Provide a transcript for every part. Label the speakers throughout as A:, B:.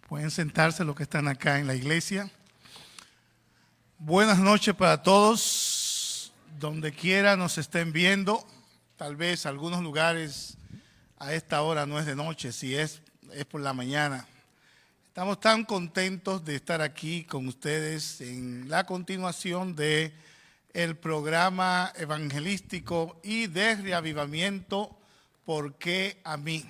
A: Pueden sentarse los que están acá en la iglesia. Buenas noches para todos, donde quiera nos estén viendo. Tal vez algunos lugares a esta hora no es de noche, si es por la mañana. Estamos tan contentos de estar aquí con ustedes en la continuación de el programa evangelístico y de reavivamiento, ¿por qué a mí?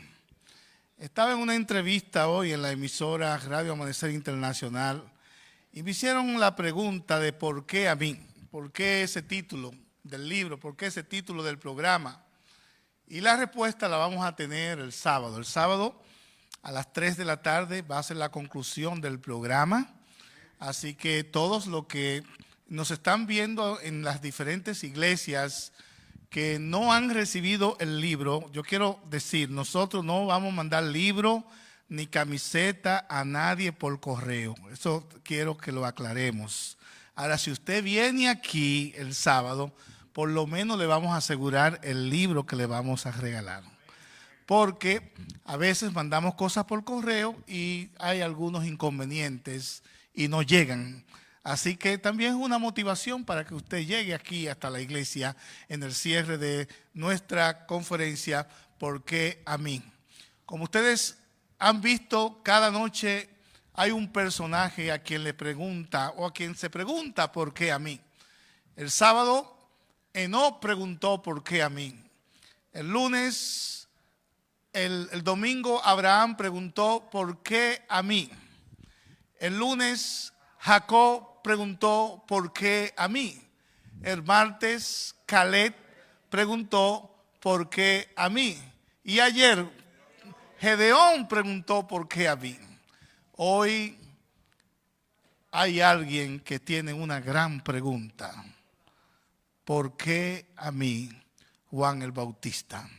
A: Estaba en una entrevista hoy en la emisora Radio Amanecer Internacional y me hicieron la pregunta de ¿por qué a mí? ¿Por qué ese título del libro? ¿Por qué ese título del programa? Y la respuesta la vamos a tener el sábado. El sábado a las 3 de la tarde va a ser la conclusión del programa. Así que todos los que nos están viendo en las diferentes iglesias que no han recibido el libro, yo quiero decir, nosotros no vamos a mandar libro ni camiseta a nadie por correo. Eso quiero que lo aclaremos. Ahora, si usted viene aquí el sábado, por lo menos le vamos a asegurar el libro que le vamos a regalar. Porque a veces mandamos cosas por correo y hay algunos inconvenientes y no llegan. Así que también es una motivación para que usted llegue aquí hasta la iglesia en el cierre de nuestra conferencia, ¿por qué a mí? Como ustedes han visto, cada noche hay un personaje a quien le pregunta o a quien se pregunta ¿por qué a mí? El sábado, Enoc preguntó ¿por qué a mí? El lunes, el domingo, Abraham preguntó ¿por qué a mí? El lunes, Jacob preguntó ¿por qué a mí? El martes, Caleb preguntó ¿por qué a mí? Y ayer, Gedeón preguntó ¿por qué a mí? Hoy hay alguien que tiene una gran pregunta. ¿Por qué a mí, Juan el Bautista?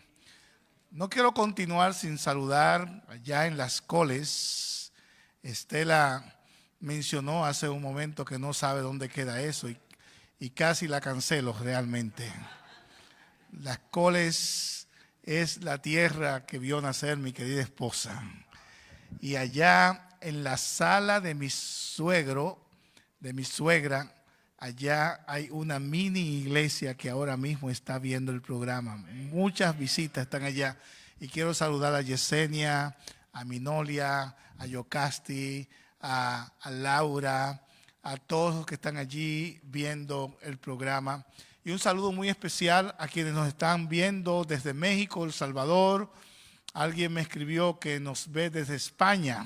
A: No quiero continuar sin saludar allá en Las Coles. Estela mencionó hace un momento que no sabe dónde queda eso y casi la cancelo realmente. Las Coles es la tierra que vio nacer mi querida esposa. Y allá en la sala de mi suegro, de mi suegra, allá hay una mini iglesia que ahora mismo está viendo el programa. Muchas visitas están allá. Y quiero saludar a Yesenia, a Minolia, a Yocasti, a Laura, a todos los que están allí viendo el programa. Y un saludo muy especial a quienes nos están viendo desde México, El Salvador. Alguien me escribió que nos ve desde España.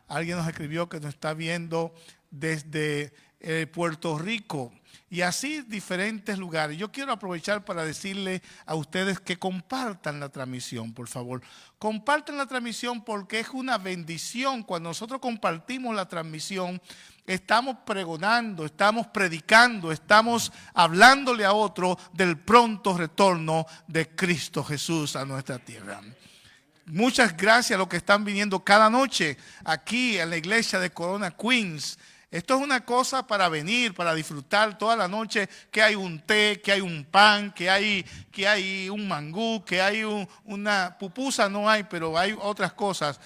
A: Alguien nos escribió que nos está viendo desde Puerto Rico. Y así diferentes lugares. Yo quiero aprovechar para decirle a ustedes que compartan la transmisión, por favor. Compartan la transmisión porque es una bendición. Cuando nosotros compartimos la transmisión, estamos pregonando, estamos predicando, estamos hablándole a otro del pronto retorno de Cristo Jesús a nuestra tierra. Muchas gracias a los que están viniendo cada noche aquí en la iglesia de Corona Queens. Esto es una cosa para venir, para disfrutar toda la noche, que hay un té, que hay un pan, que hay un mangú, que hay una pupusa, no hay, pero hay otras cosas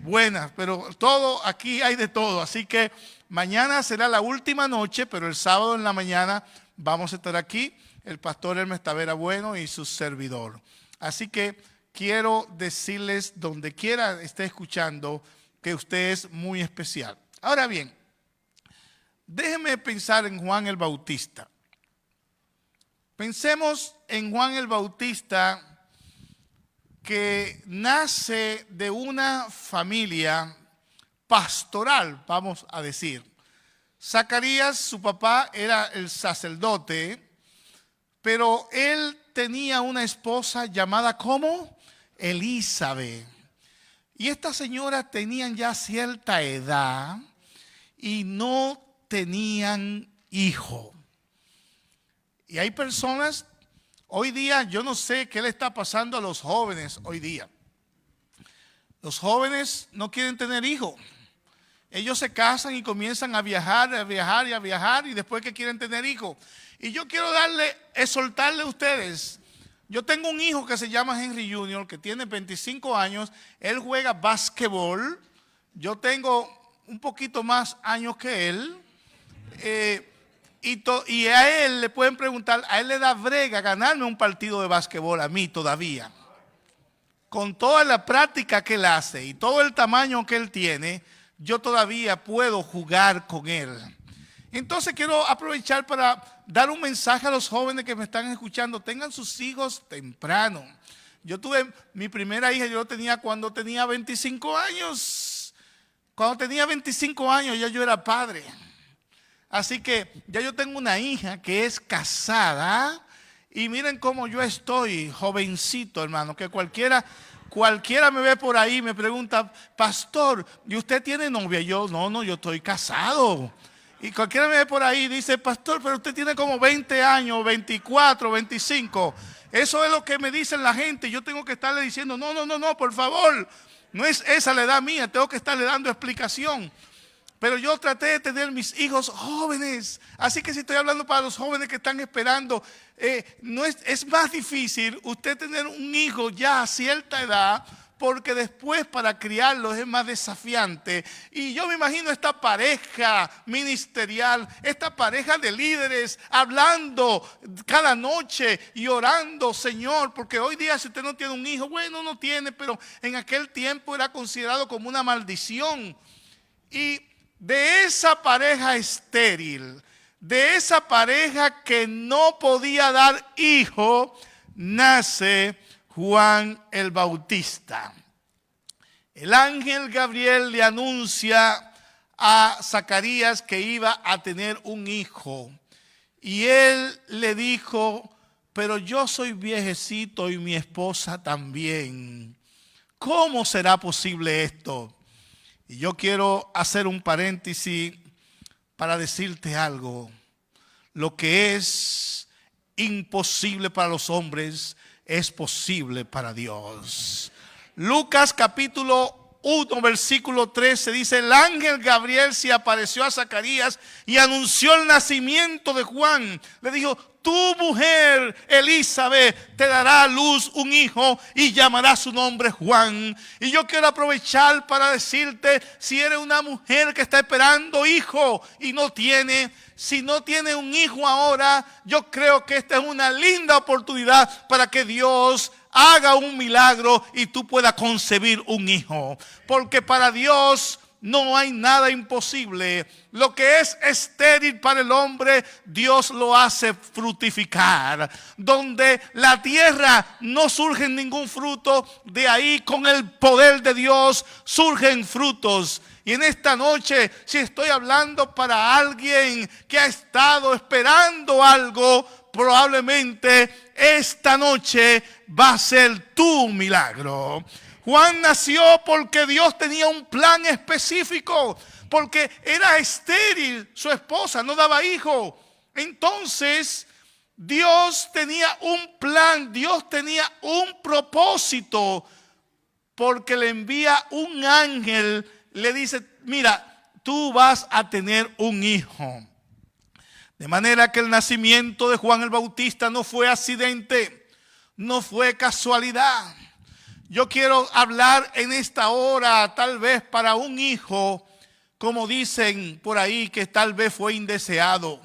A: buenas. Pero todo, aquí hay de todo. Así que mañana será la última noche, pero el sábado en la mañana vamos a estar aquí, el pastor Hermes Tavera Bueno y su servidor. Así que quiero decirles, donde quiera esté escuchando, que usted es muy especial. Ahora bien, déjeme pensar en Juan el Bautista. Pensemos en Juan el Bautista que nace de una familia pastoral, vamos a decir. Zacarías, su papá, era el sacerdote, pero él tenía una esposa llamada ¿cómo? Elizabeth. Y estas señoras tenían ya cierta edad y no tenían hijo. Y hay personas, hoy día, yo no sé qué le está pasando a los jóvenes hoy día. Los jóvenes no quieren tener hijos. Ellos se casan y comienzan a viajar y después que quieren tener hijos. Y yo quiero exhortarle a ustedes. Yo tengo un hijo que se llama Henry Jr., que tiene 25 años. Él juega básquetbol Yo tengo un poquito más años que él. Y a él le pueden preguntar, a él le da brega ganarme un partido de básquetbol a mí todavía. Con toda la práctica que él hace y todo el tamaño que él tiene, yo todavía puedo jugar con él. Entonces quiero aprovechar para dar un mensaje a los jóvenes que me están escuchando. Tengan sus hijos temprano. Yo tuve mi primera hija, yo la tenía cuando tenía 25 años. Cuando tenía 25 años ya yo era padre. Así que ya yo tengo una hija que es casada. Y miren cómo yo estoy, jovencito, hermano, que cualquiera me ve por ahí y me pregunta, pastor, ¿y usted tiene novia? Yo, no, yo estoy casado. Y cualquiera me ve por ahí y dice, pastor, pero usted tiene como 20 años, 24, 25. Eso es lo que me dicen la gente. Yo tengo que estarle diciendo, no, por favor. No es esa la edad mía, tengo que estarle dando explicación. Pero yo traté de tener mis hijos jóvenes. Así que si estoy hablando para los jóvenes que están esperando, es más difícil usted tener un hijo ya a cierta edad, porque después para criarlos es más desafiante. Y yo me imagino esta pareja ministerial, esta pareja de líderes hablando cada noche y orando, Señor, porque hoy día si usted no tiene un hijo, bueno, no tiene, pero en aquel tiempo era considerado como una maldición. Y de esa pareja estéril, de esa pareja que no podía dar hijo, nace Juan el Bautista. El ángel Gabriel le anuncia a Zacarías que iba a tener un hijo. Y él le dijo, pero yo soy viejecito y mi esposa también. ¿Cómo será posible esto? Y yo quiero hacer un paréntesis para decirte algo. Lo que es imposible para los hombres es posible para Dios. Lucas capítulo 1, versículo 13 dice, el ángel Gabriel se apareció a Zacarías y anunció el nacimiento de Juan. Le dijo, tu mujer Elizabeth te dará a luz un hijo y llamará su nombre Juan. Y yo quiero aprovechar para decirte, si eres una mujer que está esperando hijo y no tiene, si no tiene un hijo ahora, yo creo que esta es una linda oportunidad para que Dios haga un milagro y tú puedas concebir un hijo. Porque para Dios no hay nada imposible. Lo que es estéril para el hombre, Dios lo hace fructificar. Donde la tierra no surge ningún fruto, de ahí con el poder de Dios surgen frutos. Y en esta noche, si estoy hablando para alguien que ha estado esperando algo, probablemente esta noche va a ser tu milagro. Juan nació porque Dios tenía un plan específico, porque era estéril, su esposa no daba hijo. Entonces Dios tenía un plan, Dios tenía un propósito, porque le envía un ángel, le dice, mira, tú vas a tener un hijo. De manera que el nacimiento de Juan el Bautista no fue accidente, no fue casualidad. Yo quiero hablar en esta hora tal vez para un hijo, como dicen por ahí, que tal vez fue indeseado.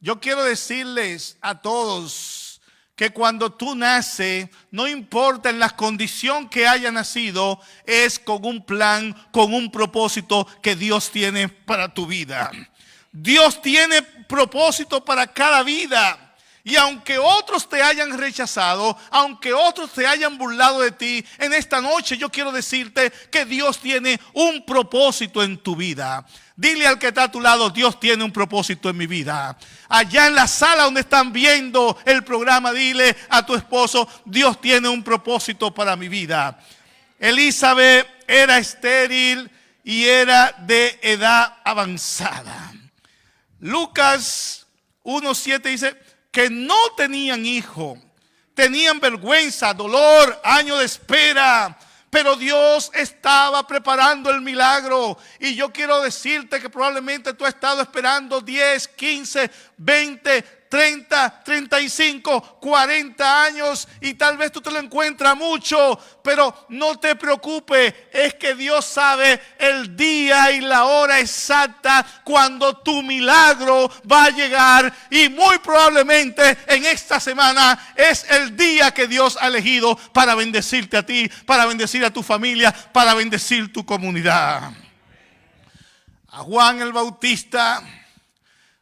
A: Yo quiero decirles a todos que cuando tú naces, no importa en la condición que haya nacido, es con un plan, con un propósito que Dios tiene para tu vida. Dios tiene propósito para cada vida. Y aunque otros te hayan rechazado, aunque otros te hayan burlado de ti, en esta noche yo quiero decirte que Dios tiene un propósito en tu vida. Dile al que está a tu lado, Dios tiene un propósito en mi vida. Allá en la sala donde están viendo el programa, dile a tu esposo, Dios tiene un propósito para mi vida. Elizabeth era estéril y era de edad avanzada. Lucas 1:7 dice que no tenían hijo, tenían vergüenza, dolor, año de espera, pero Dios estaba preparando el milagro. Y yo quiero decirte que probablemente tú has estado esperando 10, 15, 20, 30, 35, 40 años y tal vez tú te lo encuentras mucho, pero no te preocupes, es que Dios sabe el día y la hora exacta cuando tu milagro va a llegar, y muy probablemente en esta semana es el día que Dios ha elegido para bendecirte a ti, para bendecir a tu familia, para bendecir tu comunidad. A Juan el Bautista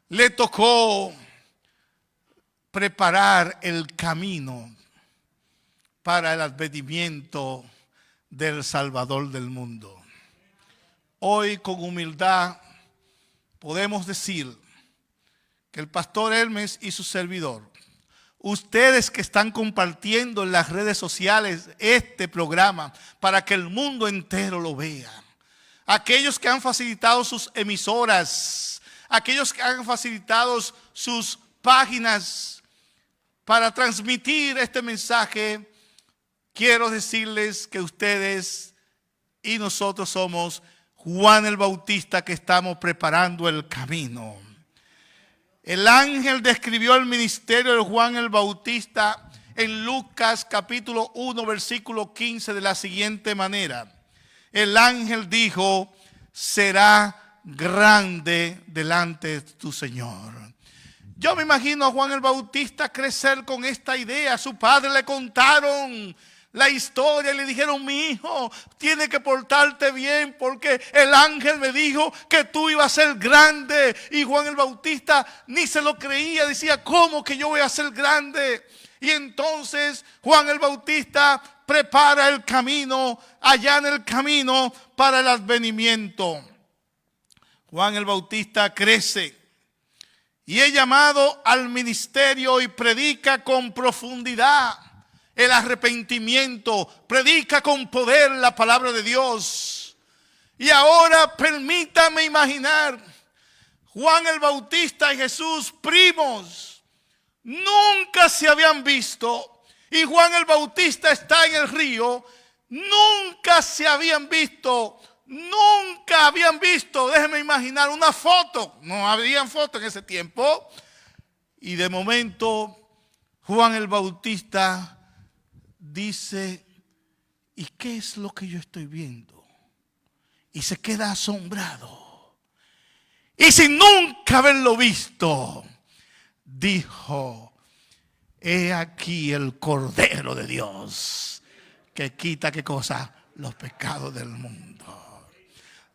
A: le tocó preparar el camino para el advenimiento del Salvador del mundo. Hoy, con humildad, podemos decir que el pastor Hermes y su servidor, ustedes que están compartiendo en las redes sociales este programa para que el mundo entero lo vea, aquellos que han facilitado sus emisoras, aquellos que han facilitado sus páginas para transmitir este mensaje, quiero decirles que ustedes y nosotros somos Juan el Bautista, que estamos preparando el camino. El ángel describió el ministerio de Juan el Bautista en Lucas capítulo 1 versículo 15 de la siguiente manera. El ángel dijo: será grande delante de tu Señor. Yo me imagino a Juan el Bautista crecer con esta idea. Su padre le contaron la historia y le dijeron: mi hijo, tiene que portarte bien porque el ángel me dijo que tú ibas a ser grande. Y Juan el Bautista ni se lo creía, decía: ¿cómo que yo voy a ser grande? Y entonces Juan el Bautista prepara el camino, allana el camino para el advenimiento. Juan el Bautista crece y es llamado al ministerio y predica con profundidad el arrepentimiento, predica con poder la palabra de Dios. Y ahora permítame imaginar, Juan el Bautista y Jesús, primos, nunca se habían visto. Y Juan el Bautista está en el río, nunca se habían visto, nunca habían visto, déjenme imaginar, una foto. No habían fotos en ese tiempo. Y de momento Juan el Bautista dice: ¿y qué es lo que yo estoy viendo? Y se queda asombrado. Y sin nunca haberlo visto, dijo: he aquí el Cordero de Dios que quita, ¿qué cosa? Los pecados del mundo.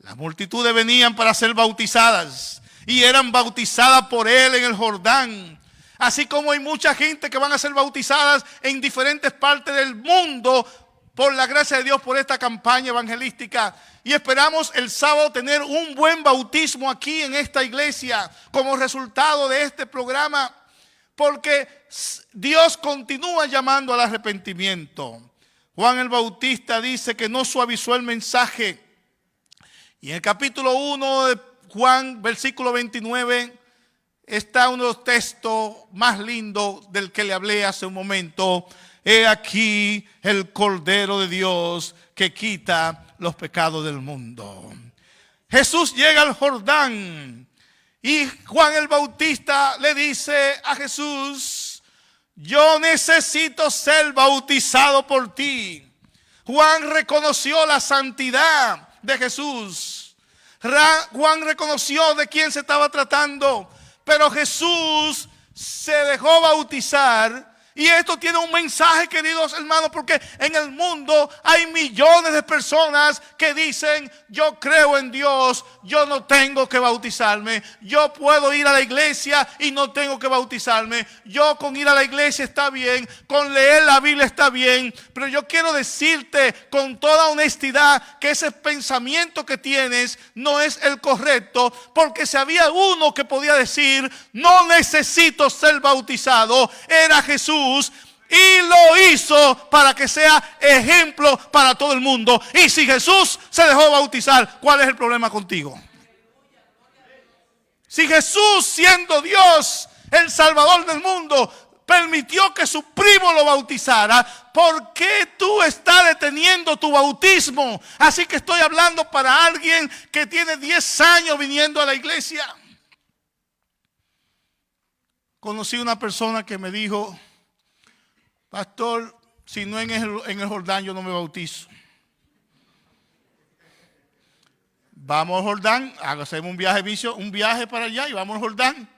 A: Las multitudes venían para ser bautizadas y eran bautizadas por él en el Jordán. Así como hay mucha gente que van a ser bautizadas en diferentes partes del mundo por la gracia de Dios, por esta campaña evangelística. Y esperamos el sábado tener un buen bautismo aquí en esta iglesia como resultado de este programa, porque Dios continúa llamando al arrepentimiento. Juan el Bautista dice que no suavizó el mensaje. Y en el capítulo 1 de Juan, versículo 29, está uno de los textos más lindos del que le hablé hace un momento. He aquí el Cordero de Dios que quita los pecados del mundo. Jesús llega al Jordán y Juan el Bautista le dice a Jesús: yo necesito ser bautizado por ti. Juan reconoció la santidad de Jesús. Juan reconoció de quién se estaba tratando. Pero Jesús se dejó bautizar. Y esto tiene un mensaje, queridos hermanos, porque en el mundo hay millones de personas que dicen: yo creo en Dios, yo no tengo que bautizarme. Yo puedo ir a la iglesia y no tengo que bautizarme. Yo con ir a la iglesia está bien, con leer la Biblia está bien. Pero yo quiero decirte con toda honestidad que ese pensamiento que tienes no es el correcto. Porque si había uno que podía decir: no necesito ser bautizado, era Jesús. Y lo hizo para que sea ejemplo para todo el mundo. Y si Jesús se dejó bautizar, ¿cuál es el problema contigo? Si Jesús, siendo Dios, el Salvador del mundo, permitió que su primo lo bautizara, ¿por qué tú estás deteniendo tu bautismo? Así que estoy hablando para alguien que tiene 10 años viniendo a la iglesia. conocí una persona que me dijo, pastor, si no en el Jordán yo no me bautizo. Vamos al Jordán, hacemos un viaje para allá y vamos al Jordán.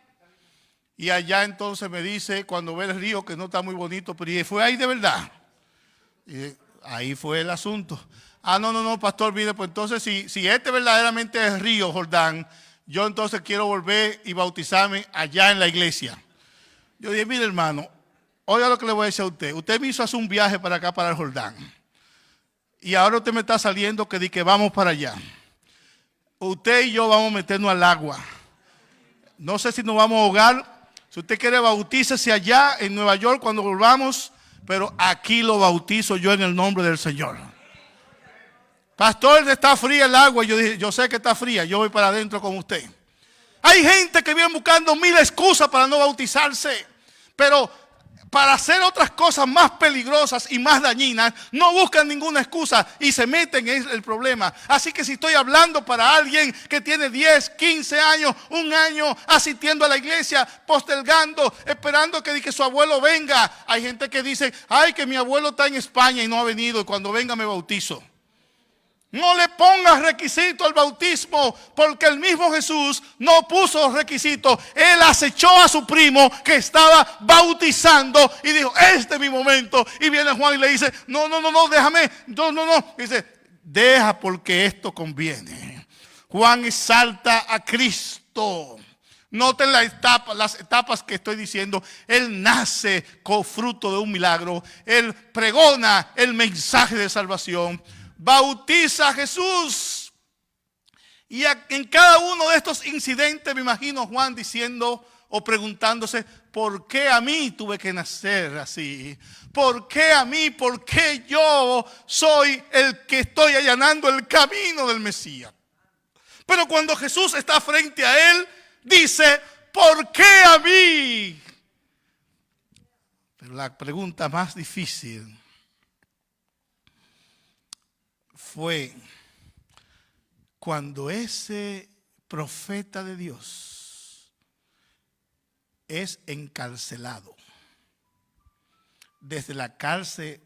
A: Y allá entonces me dice, cuando ve el río, que no está muy bonito, pero ¿y fue ahí de verdad? Y ahí fue el asunto. No, pastor, mire, pues entonces si este verdaderamente es el río Jordán, yo entonces quiero volver y bautizarme allá en la iglesia. Yo dije, mire hermano, oiga lo que le voy a decir a usted. Usted me hizo hacer un viaje para acá, para el Jordán. Y ahora usted me está saliendo que di que vamos para allá. Usted y yo vamos a meternos al agua. No sé si nos vamos a ahogar. Si usted quiere, bautícese allá en Nueva York cuando volvamos. Pero aquí lo bautizo yo en el nombre del Señor. Pastor, está fría el agua. Yo dije, yo sé que está fría. Yo voy para adentro con usted. Hay gente que viene buscando mil excusas para no bautizarse. Pero para hacer otras cosas más peligrosas y más dañinas, no buscan ninguna excusa y se meten en el problema. Así que si estoy hablando para alguien que tiene 10, 15 años, un año asistiendo a la iglesia, postergando, esperando que su abuelo venga. Hay gente que dice, ay, que mi abuelo está en España y no ha venido y cuando venga me bautizo. No le pongas requisito al bautismo, porque el mismo Jesús no puso requisito. Él acechó a su primo que estaba bautizando y dijo, este es mi momento. Y viene Juan y le dice, no, déjame, no. Dice, deja porque esto conviene. Juan exalta a Cristo. Noten las etapas que estoy diciendo. Él nace con fruto de un milagro. Él pregona el mensaje de salvación. Bautiza a Jesús. Y en cada uno de estos incidentes me imagino Juan diciendo o preguntándose, ¿por qué a mí tuve que nacer así? ¿Por qué a mí? ¿Por qué yo soy el que estoy allanando el camino del Mesías? Pero cuando Jesús está frente a él, dice, ¿por qué a mí? Pero la pregunta más difícil fue cuando ese profeta de Dios es encarcelado. Desde la cárcel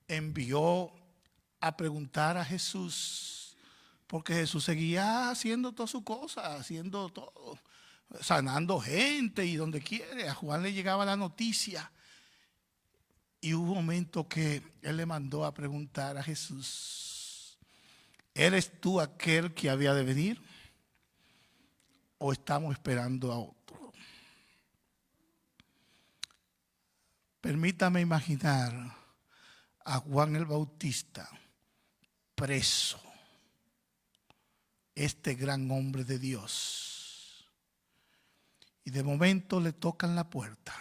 A: envió a preguntar a Jesús, porque Jesús seguía haciendo todas sus cosas, haciendo todo, sanando gente y donde quiere. A Juan le llegaba la noticia. Y hubo un momento que él le mandó a preguntar a Jesús, ¿eres tú aquel que había de venir? ¿O estamos esperando a otro? Permítame imaginar a Juan el Bautista preso, este gran hombre de Dios. Y de momento le tocan la puerta.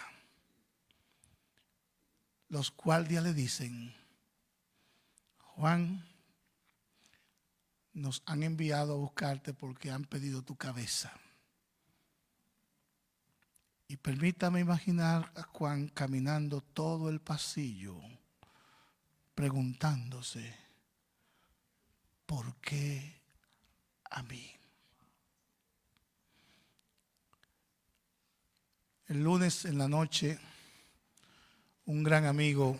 A: Los guardias le dicen, Juan, nos han enviado a buscarte porque han pedido tu cabeza. Y permítame imaginar a Juan caminando todo el pasillo, preguntándose, ¿por qué a mí? El lunes en la noche, un gran amigo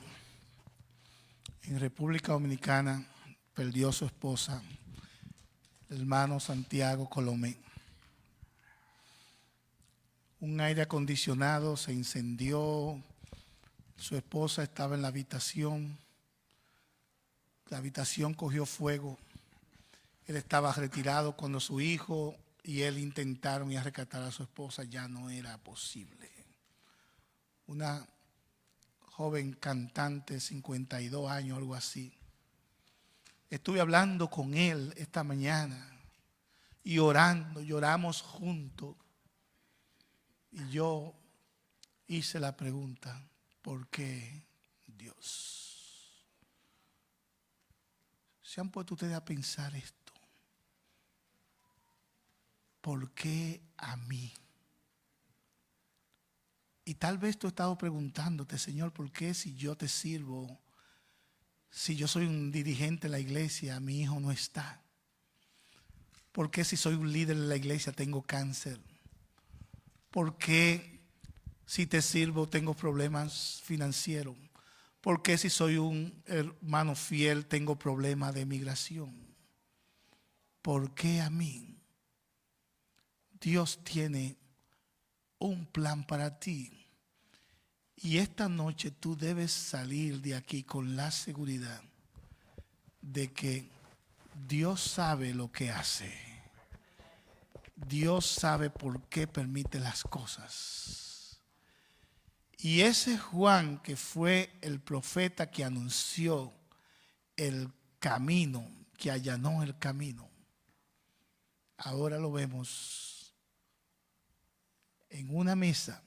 A: en República Dominicana perdió a su esposa, el hermano Santiago Colomé. Un aire acondicionado se incendió, su esposa estaba en la habitación cogió fuego, él estaba retirado cuando su hijo y él intentaron ir a rescatar a su esposa, ya no era posible. Una joven cantante, 52 años, algo así. Estuve hablando con él esta mañana y orando, lloramos juntos. Y yo hice la pregunta, ¿por qué Dios? ¿Se han puesto ustedes a pensar esto? ¿Por qué a mí? Y tal vez tú has estado preguntándote, Señor, ¿por qué si yo te sirvo, si yo soy un dirigente de la iglesia, mi hijo no está? ¿Por qué si soy un líder de la iglesia tengo cáncer? ¿Por qué si te sirvo tengo problemas financieros? ¿Por qué si soy un hermano fiel tengo problemas de migración? ¿Por qué a mí? Dios tiene un plan para ti. Y esta noche tú debes salir de aquí con la seguridad de que Dios sabe lo que hace. Dios sabe por qué permite las cosas. Y ese Juan, que fue el profeta que anunció el camino, que allanó el camino, ahora lo vemos en una mesa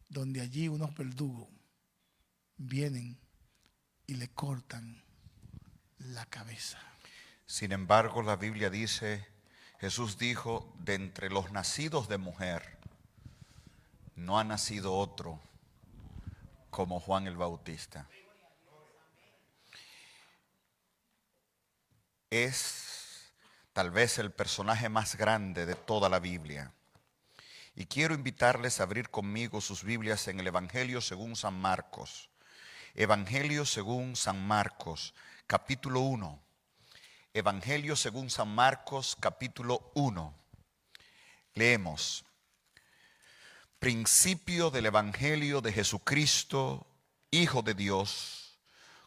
A: donde allí unos verdugos vienen y le cortan la cabeza.
B: Sin embargo, la Biblia dice, Jesús dijo, de entre los nacidos de mujer, no ha nacido otro como Juan el Bautista. Es tal vez el personaje más grande de toda la Biblia. Y quiero invitarles a abrir conmigo sus Biblias en el Evangelio según San Marcos. Evangelio según San Marcos, capítulo 1. Evangelio según San Marcos, capítulo 1. Leemos. Principio del Evangelio de Jesucristo, Hijo de Dios,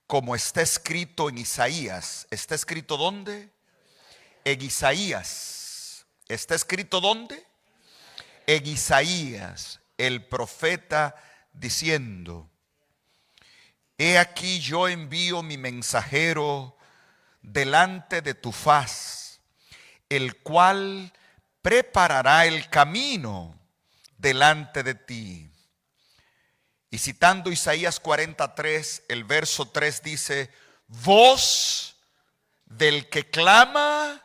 B: como está escrito en Isaías. ¿Está escrito dónde? En Isaías. ¿Está escrito dónde? En Isaías, el profeta, diciendo: He aquí yo envío mi mensajero delante de tu faz, el cual preparará el camino delante de ti. Y citando Isaías 43, el verso 3 dice: voz del que clama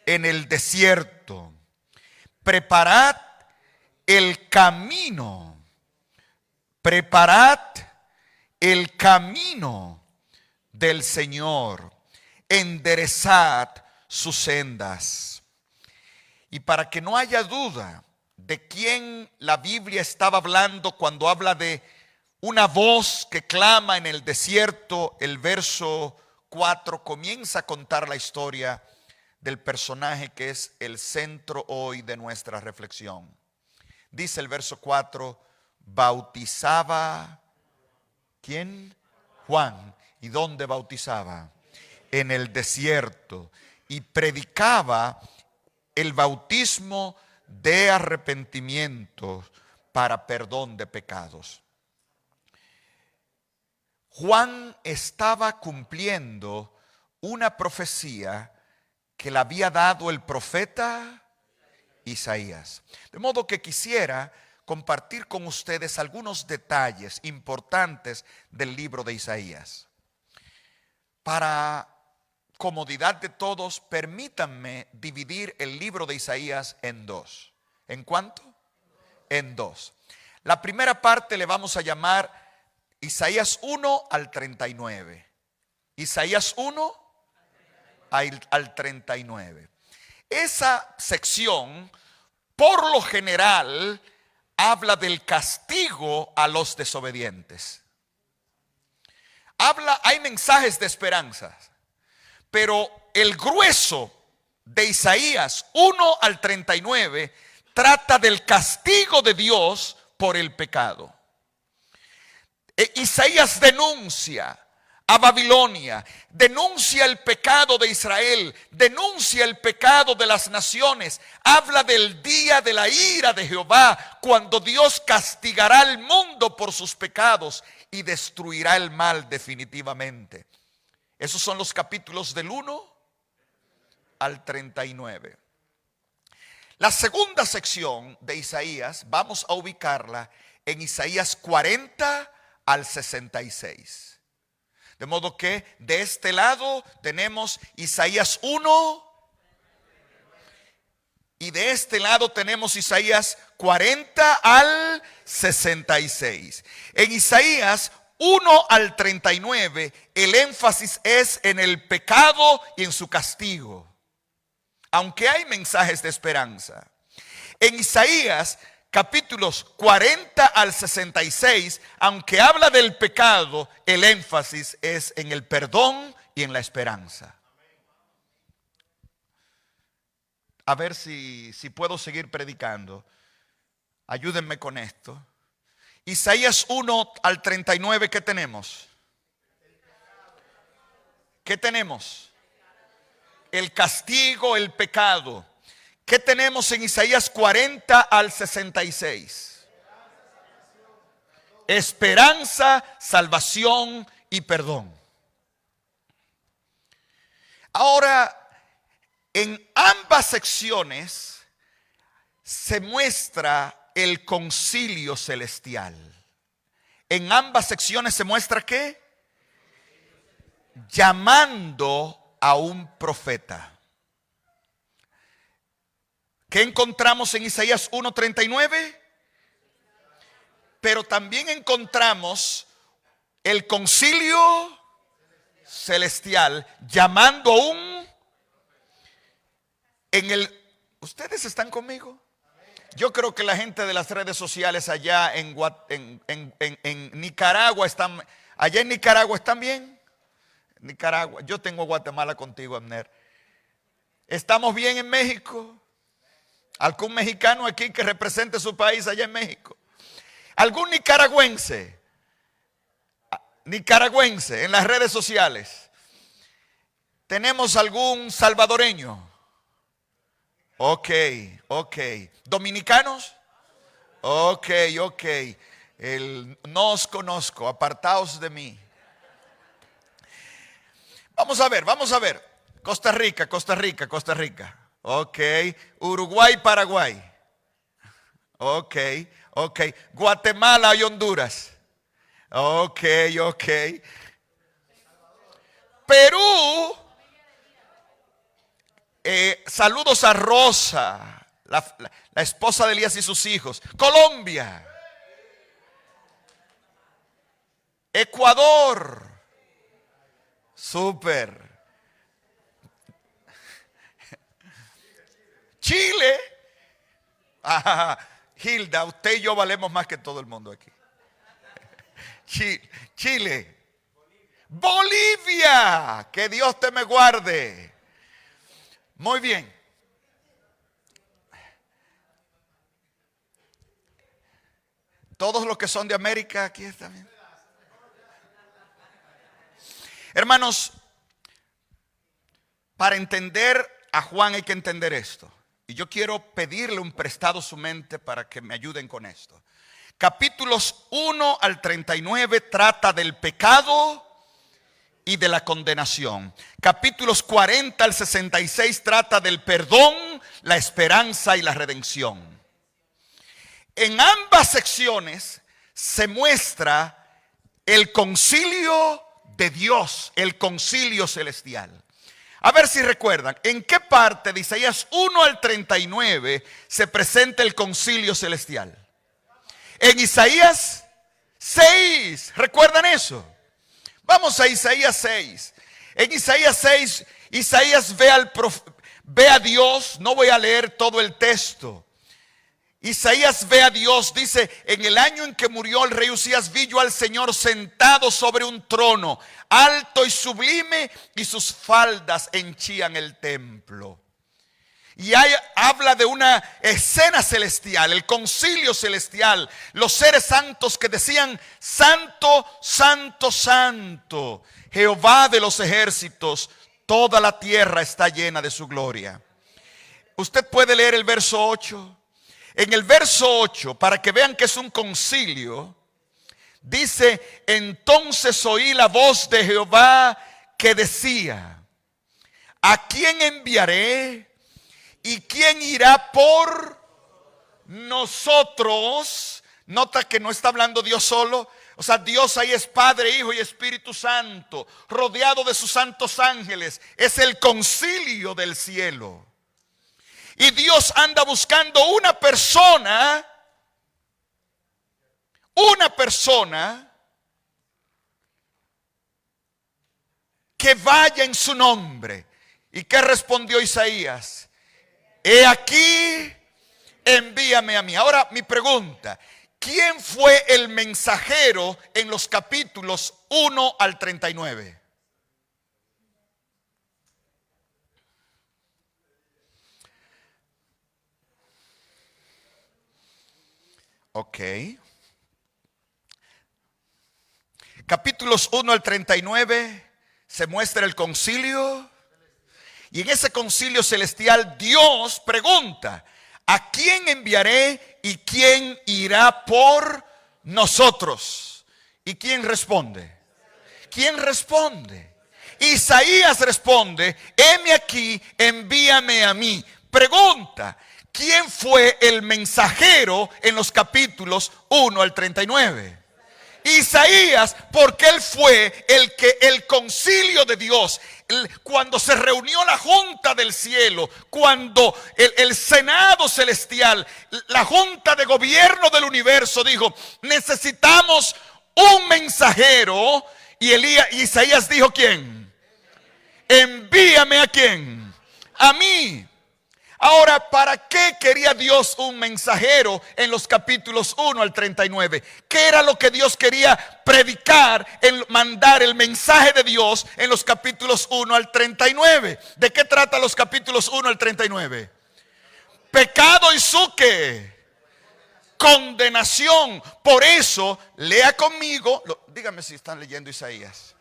B: en el desierto, preparad el camino, preparad el camino del Señor, enderezad sus sendas. Y para que no haya duda de quién la Biblia estaba hablando cuando habla de una voz que clama en el desierto, el verso 4 comienza a contar la historia del personaje que es el centro hoy de nuestra reflexión. Dice el verso 4, bautizaba, ¿quién? Juan. ¿Y dónde bautizaba? En el desierto. Y predicaba el bautismo de arrepentimiento para perdón de pecados. Juan estaba cumpliendo una profecía que le había dado el profeta Isaías. De modo que quisiera compartir con ustedes algunos detalles importantes del libro de Isaías. Para comodidad de todos, permítanme dividir el libro de Isaías en dos. ¿En cuánto? En dos. La primera parte le vamos a llamar Isaías 1 al 39. Isaías 1 al 39. Esa sección, por lo general, habla del castigo a los desobedientes. Hay mensajes de esperanza, pero el grueso de Isaías 1 al 39 trata del castigo de Dios por el pecado. Isaías denuncia a Babilonia, denuncia el pecado de Israel, denuncia el pecado de las naciones, habla del día de la ira de Jehová, cuando Dios castigará al mundo por sus pecados y destruirá el mal definitivamente. Esos son los capítulos del 1 al 39. La segunda sección de Isaías vamos a ubicarla en Isaías 40 al 66. De modo que de este lado tenemos Isaías 1 y de este lado tenemos Isaías 40 al 66. En Isaías 1 al 39 el énfasis es en el pecado y en su castigo, aunque hay mensajes de esperanza. En Isaías capítulos 40 al 66, aunque habla del pecado, el énfasis es en el perdón y en la esperanza. A ver si puedo seguir predicando. Ayúdenme con esto. Isaías 1 al 39, ¿qué tenemos? ¿Qué tenemos? El castigo, el pecado. ¿Qué tenemos en Isaías 40 al 66? Esperanza, salvación y perdón. Ahora, en ambas secciones se muestra el concilio celestial. En ambas secciones se muestra ¿qué? Llamando a un profeta. ¿Qué encontramos en Isaías 1:39? Pero también encontramos el concilio celestial llamando a un ¿ustedes están conmigo? Yo creo que la gente de las redes sociales allá en Nicaragua están, allá en Nicaragua están bien. Nicaragua, yo tengo Guatemala contigo, Abner. ¿Estamos bien en México? ¿Algún mexicano aquí que represente su país allá en México? ¿Algún nicaragüense en las redes sociales? ¿Tenemos algún salvadoreño? Ok. ¿Dominicanos? Ok. No os conozco, apartaos de mí. Vamos a ver. Costa Rica. Ok. Uruguay, Paraguay. Ok. Guatemala y Honduras. Ok. Perú. Saludos a Rosa, la esposa de Elías y sus hijos. Colombia. Ecuador. Súper. Chile. Hilda, usted y yo valemos más que todo el mundo aquí. Chile. Bolivia. Que Dios te me guarde. Muy bien. Todos los que son de América aquí están bien. Hermanos, para entender a Juan hay que entender esto. Y yo quiero pedirle un prestado su mente para que me ayuden con esto. Capítulos 1 al 39 trata del pecado y de la condenación. Capítulos 40 al 66 trata del perdón, la esperanza y la redención. En ambas secciones se muestra el concilio de Dios, el concilio celestial. A ver si recuerdan, ¿en qué parte de Isaías 1 al 39 se presenta el concilio celestial? En Isaías 6, ¿recuerdan eso? Vamos a Isaías 6. En Isaías 6, Isaías ve a Dios. No voy a leer todo el texto. Isaías ve a Dios, dice: en el año en que murió el rey Usías, vi yo al Señor sentado sobre un trono, alto y sublime, y sus faldas henchían el templo. Y habla de una escena celestial, el concilio celestial, los seres santos que decían: santo, santo, santo, Jehová de los ejércitos, toda la tierra está llena de su gloria. Usted puede leer el verso 8. En el verso 8, para que vean que es un concilio, dice: entonces oí la voz de Jehová que decía: ¿a quién enviaré? ¿Y quién irá por nosotros? Nota que no está hablando Dios solo. O sea, Dios ahí es Padre, Hijo y Espíritu Santo, rodeado de sus santos ángeles. Es el concilio del cielo. Y Dios anda buscando una persona que vaya en su nombre. ¿Y qué respondió Isaías? He aquí, envíame a mí. Ahora mi pregunta, ¿quién fue el mensajero en los capítulos 1 al 39? Ok. Capítulos 1 al 39 se muestra el concilio. Y en ese concilio celestial Dios pregunta: ¿a quién enviaré y quién irá por nosotros? ¿Y quién responde? ¿Quién responde? Isaías responde: heme aquí, envíame a mí. Pregunta: ¿quién fue el mensajero en los capítulos 1 al 39? Isaías, porque él fue el concilio de Dios, cuando se reunió la junta del cielo, cuando el senado celestial, la junta de gobierno del universo dijo: necesitamos un mensajero. Y Isaías dijo: ¿quién? Envíame. ¿A quién? A mí. Ahora, ¿para qué quería Dios un mensajero en los capítulos 1 al 39? ¿Qué era lo que Dios quería predicar, mandar el mensaje de Dios en los capítulos 1 al 39? ¿De qué trata los capítulos 1 al 39? Pecado y su ¿qué? Condenación. Por eso, lea conmigo, dígame si están leyendo Isaías.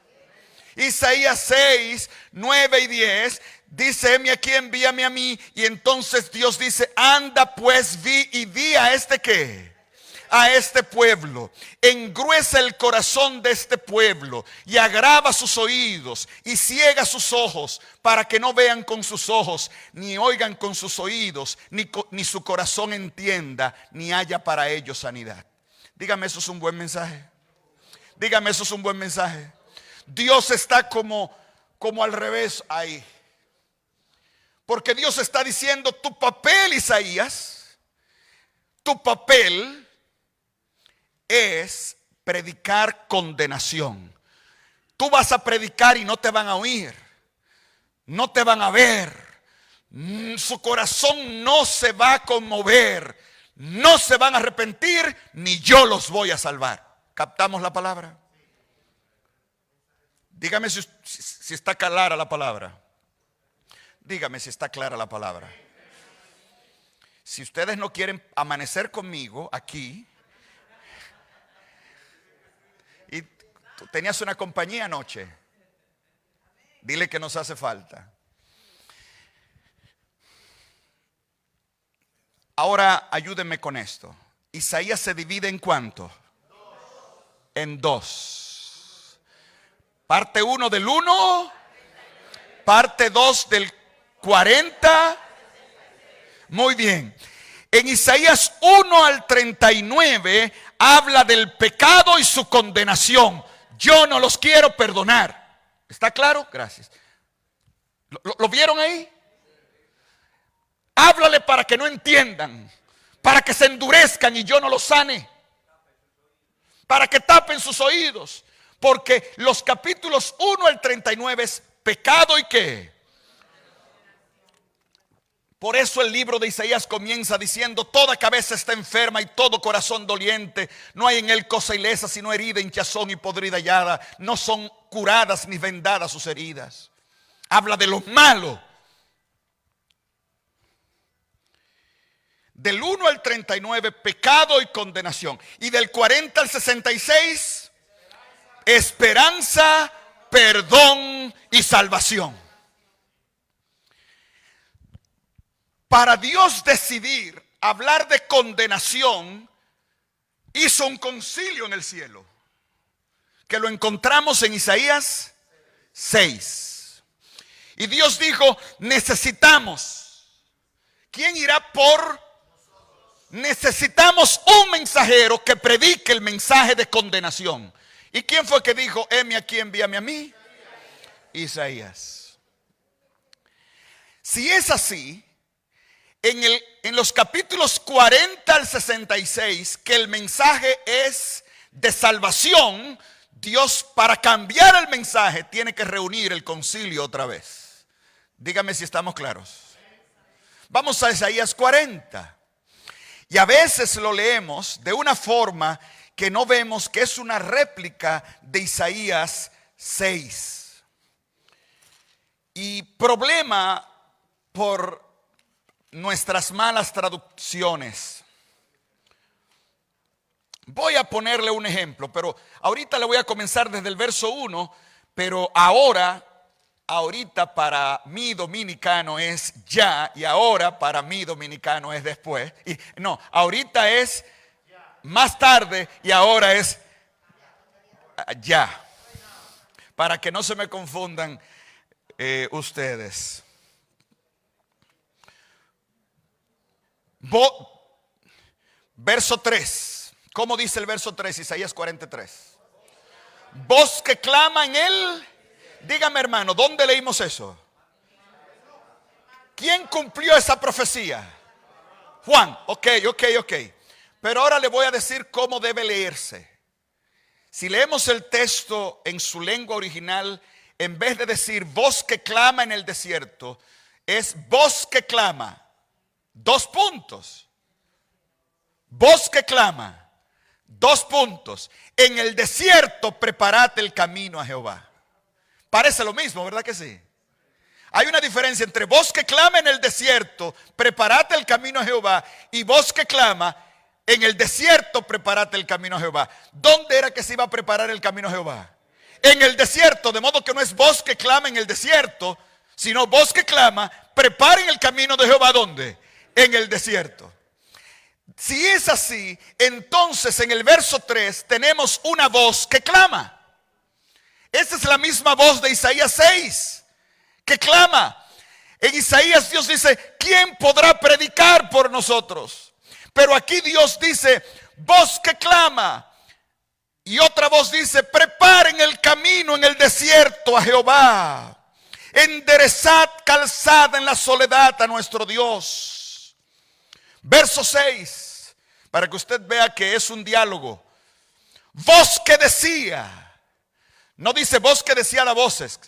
B: Isaías 6, 9 y 10 dice: heme aquí, envíame a mí. Y entonces Dios dice: anda pues, di a este ¿qué? A este pueblo, engruesa el corazón de este pueblo y agrava sus oídos y ciega sus ojos, para que no vean con sus ojos, ni oigan con sus oídos, ni su corazón entienda, ni haya para ellos sanidad. Dígame, ¿eso es un buen mensaje? Dígame, ¿eso es un buen mensaje? Dios está como al revés ahí. Porque Dios está diciendo: tu papel, Isaías, tu papel es predicar condenación. Tú vas a predicar y no te van a oír, no te van a ver, su corazón no se va a conmover, no se van a arrepentir, ni yo los voy a salvar. ¿Captamos la palabra? Dígame si está clara la palabra. Dígame si está clara la palabra. Si ustedes no quieren amanecer conmigo aquí, y tú tenías una compañía anoche, dile que nos hace falta. Ahora ayúdenme con esto. Isaías se divide ¿en cuánto? En dos. Parte 1 del 1, parte 2 del 40. Muy bien. En Isaías 1 al 39 habla del pecado y su condenación. Yo no los quiero perdonar. ¿Está claro? Gracias. ¿Lo vieron ahí? Háblale para que no entiendan, para que se endurezcan y yo no los sane, para que tapen sus oídos. Porque los capítulos 1 al 39 es pecado y ¿qué? Por eso el libro de Isaías comienza diciendo: toda cabeza está enferma y todo corazón doliente. No hay en él cosa ilesa, sino herida, hinchazón y podrida hallada. No son curadas ni vendadas sus heridas. Habla de lo malo. Del 1 al 39, pecado y condenación. Y del 40 al 66... esperanza, perdón y salvación. Para Dios decidir hablar de condenación, hizo un concilio en el cielo, que lo encontramos en Isaías 6. Y Dios dijo: necesitamos. ¿Quién irá por? Necesitamos un mensajero que predique el mensaje de condenación. ¿Y quién fue que dijo: heme aquí, envíame a mí? Isaías. Si es así, en los capítulos 40 al 66, que el mensaje es de salvación, Dios, para cambiar el mensaje, tiene que reunir el concilio otra vez. Dígame si estamos claros. Vamos a Isaías 40. Y a veces lo leemos de una forma que no vemos que es una réplica de Isaías 6. Y problema por nuestras malas traducciones. Voy a ponerle un ejemplo, pero ahorita le voy a comenzar desde el verso 1, pero ahorita para mí dominicano es ya, y ahora para mí dominicano es después. Y no, ahorita es más tarde y ahora es ya. Para que no se me confundan ustedes. Verso 3. ¿Cómo dice el verso 3? Isaías 43. Voz que clama en él. Dígame, hermano, ¿dónde leímos eso? ¿Quién cumplió esa profecía? Juan. Ok. Pero ahora le voy a decir cómo debe leerse. Si leemos el texto en su lengua original, en vez de decir voz que clama en el desierto, es voz que clama. 2 puntos. Voz que clama. 2 puntos. En el desierto preparad el camino a Jehová. Parece lo mismo, ¿verdad que sí? Hay una diferencia entre voz que clama en el desierto, preparad el camino a Jehová, y voz que clama en el desierto, preparad el camino a Jehová. ¿Dónde era que se iba a preparar el camino a Jehová? En el desierto, de modo que no es voz que clama en el desierto, sino voz que clama, preparen el camino de Jehová. ¿Dónde? En el desierto. Si es así, entonces en el verso 3 tenemos una voz que clama. Esa es la misma voz de Isaías 6, que clama. En Isaías Dios dice, ¿quién podrá predicar por nosotros? Pero aquí Dios dice, voz que clama. Y otra voz dice, preparen el camino en el desierto a Jehová. Enderezad calzada en la soledad a nuestro Dios. Verso 6. Para que usted vea que es un diálogo. Voz que decía. No dice voz que decía las voces.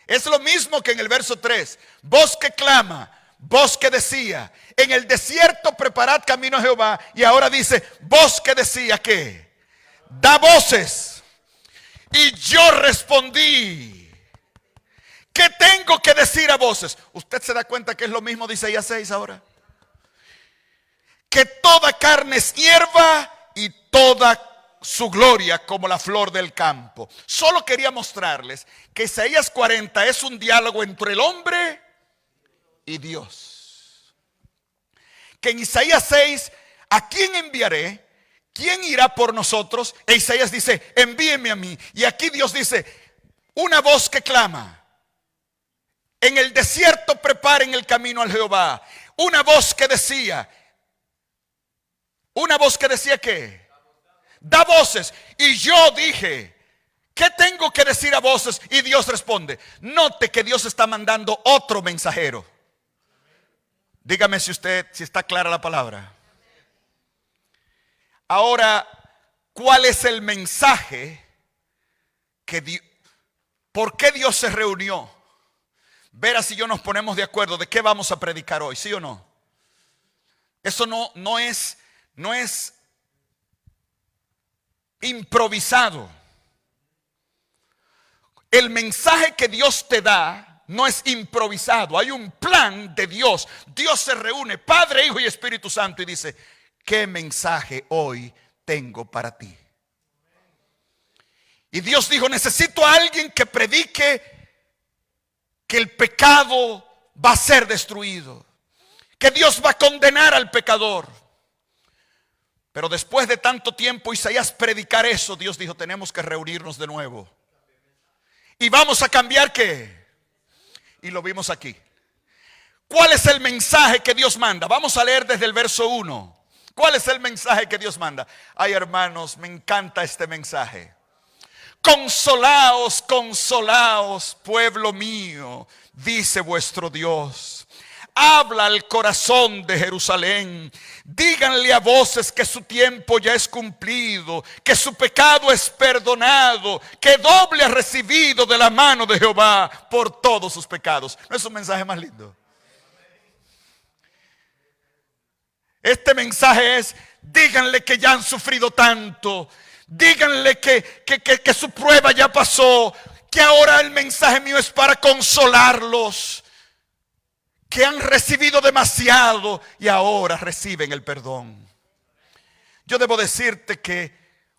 B: Es lo mismo que en el verso 3. Voz que clama. Voz que decía. En el desierto preparad camino a Jehová. Y ahora dice voz que decía que da voces. Y yo respondí. ¿Qué tengo que decir a voces? ¿Usted se da cuenta que es lo mismo de Isaías 6 ahora? Que toda carne es hierba y toda su gloria como la flor del campo. Solo quería mostrarles que Isaías 40 es un diálogo entre el hombre y Dios. Que en Isaías 6, ¿a quién enviaré? ¿Quién irá por nosotros? E Isaías dice, envíeme a mí. Y aquí Dios dice, una voz que clama. En el desierto preparen el camino al Jehová. Una voz que decía ¿qué? Da voces. Y yo dije, ¿qué tengo que decir a voces? Y Dios responde. Note que Dios está mandando otro mensajero. Dígame si está clara la palabra. Ahora, ¿cuál es el mensaje por qué Dios se reunió? Verá si yo nos ponemos de acuerdo de qué vamos a predicar hoy, ¿sí o no? Eso no es improvisado. El mensaje que Dios te da no es improvisado. Hay un plan de Dios. Dios se reúne, Padre, Hijo y Espíritu Santo, y dice, ¿qué mensaje hoy tengo para ti? Y Dios dijo, necesito a alguien que predique que el pecado va a ser destruido, que Dios va a condenar al pecador. Pero después de tanto tiempo Isaías predicar eso, Dios dijo, tenemos que reunirnos de nuevo. Y vamos a cambiar ¿qué? Y lo vimos aquí. ¿Cuál es el mensaje que Dios manda? Vamos a leer desde el verso 1. ¿Cuál es el mensaje que Dios manda? Ay, hermanos, me encanta este mensaje. Consolaos, consolaos, pueblo mío, dice vuestro Dios. Habla al corazón de Jerusalén. Díganle a voces que su tiempo ya es cumplido, que su pecado es perdonado, que doble ha recibido de la mano de Jehová por todos sus pecados. ¿No es un mensaje más lindo? Este mensaje es: díganle que ya han sufrido tanto, díganle que su prueba ya pasó, que ahora el mensaje mío es para consolarlos, que han recibido demasiado y ahora reciben el perdón. Yo debo decirte que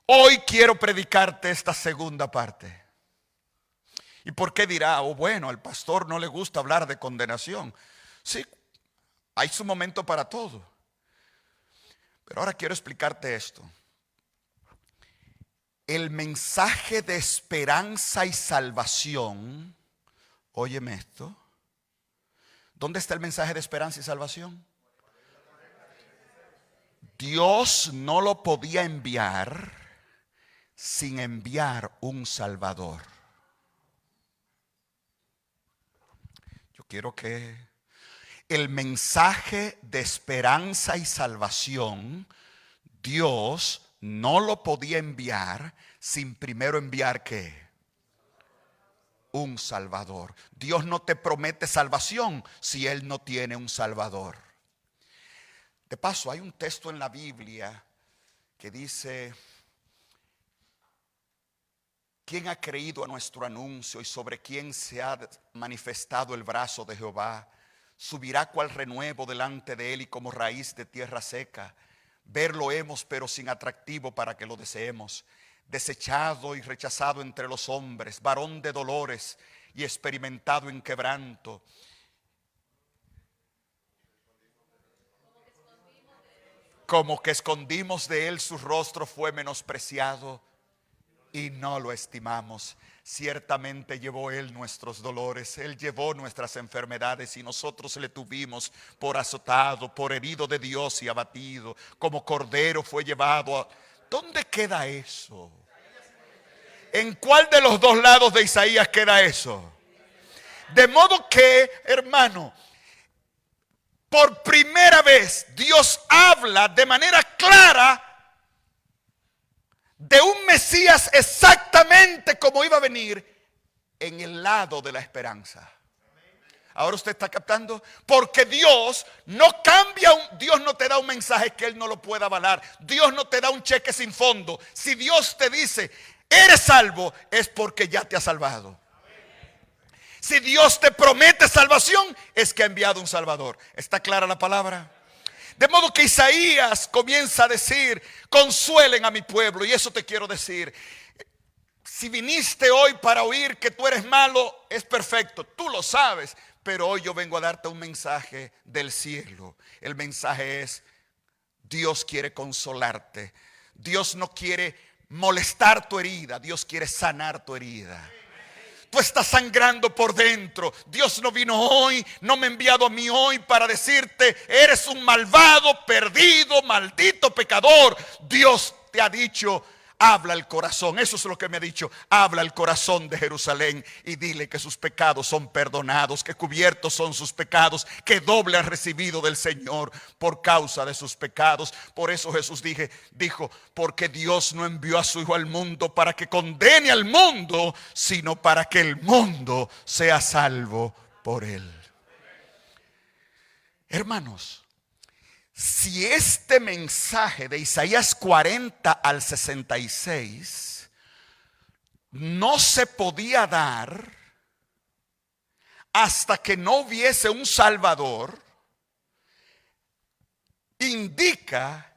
B: hoy quiero predicarte esta segunda parte. ¿Y por qué dirá? Bueno, al pastor no le gusta hablar de condenación. Sí, hay su momento para todo. Pero ahora quiero explicarte esto. El mensaje de esperanza y salvación, óyeme esto. ¿Dónde está el mensaje de esperanza y salvación? Dios no lo podía enviar sin enviar un Salvador. Yo quiero que el mensaje de esperanza y salvación, Dios no lo podía enviar sin primero enviar ¿qué? Un Salvador. Dios no te promete salvación si Él no tiene un Salvador. De paso, hay un texto en la Biblia que dice: ¿quién ha creído a nuestro anuncio y sobre quién se ha manifestado el brazo de Jehová? Subirá cual renuevo delante de él y como raíz de tierra seca. Verlo hemos, pero sin atractivo para que lo deseemos. Desechado y rechazado entre los hombres, varón de dolores y experimentado en quebranto. Como que escondimos de él, su rostro fue menospreciado y no lo estimamos. Ciertamente llevó él nuestros dolores, él llevó nuestras enfermedades y nosotros le tuvimos por azotado, por herido de Dios y abatido. Como cordero fue llevado a... ¿Dónde queda eso? ¿En cuál de los dos lados de Isaías queda eso? De modo que, hermano, por primera vez Dios habla de manera clara de un Mesías exactamente como iba a venir en el lado de la esperanza. Ahora usted está captando, porque Dios no cambia, Dios no te da un mensaje que Él no lo pueda avalar. Dios no te da un cheque sin fondo. Si Dios te dice, eres salvo, es porque ya te ha salvado. Si Dios te promete salvación, es que ha enviado un Salvador. ¿Está clara la palabra? De modo que Isaías comienza a decir: consuelen a mi pueblo. Y eso te quiero decir. Si viniste hoy para oír que tú eres malo, es perfecto, tú lo sabes. Pero hoy yo vengo a darte un mensaje del cielo. El mensaje es: Dios quiere consolarte. Dios no quiere molestar tu herida, Dios quiere sanar tu herida. Tú estás sangrando por dentro. Dios no vino hoy, no me ha enviado a mí hoy para decirte: eres un malvado, perdido, maldito pecador. Dios te ha dicho: habla el corazón. Eso es lo que me ha dicho. Habla el corazón de Jerusalén y dile que sus pecados son perdonados, que cubiertos son sus pecados, que doble han recibido del Señor por causa de sus pecados. Por eso Jesús dijo: porque Dios no envió a su Hijo al mundo para que condene al mundo, sino para que el mundo sea salvo por él. Hermanos, si este mensaje de Isaías 40 al 66 no se podía dar hasta que no hubiese un Salvador, indica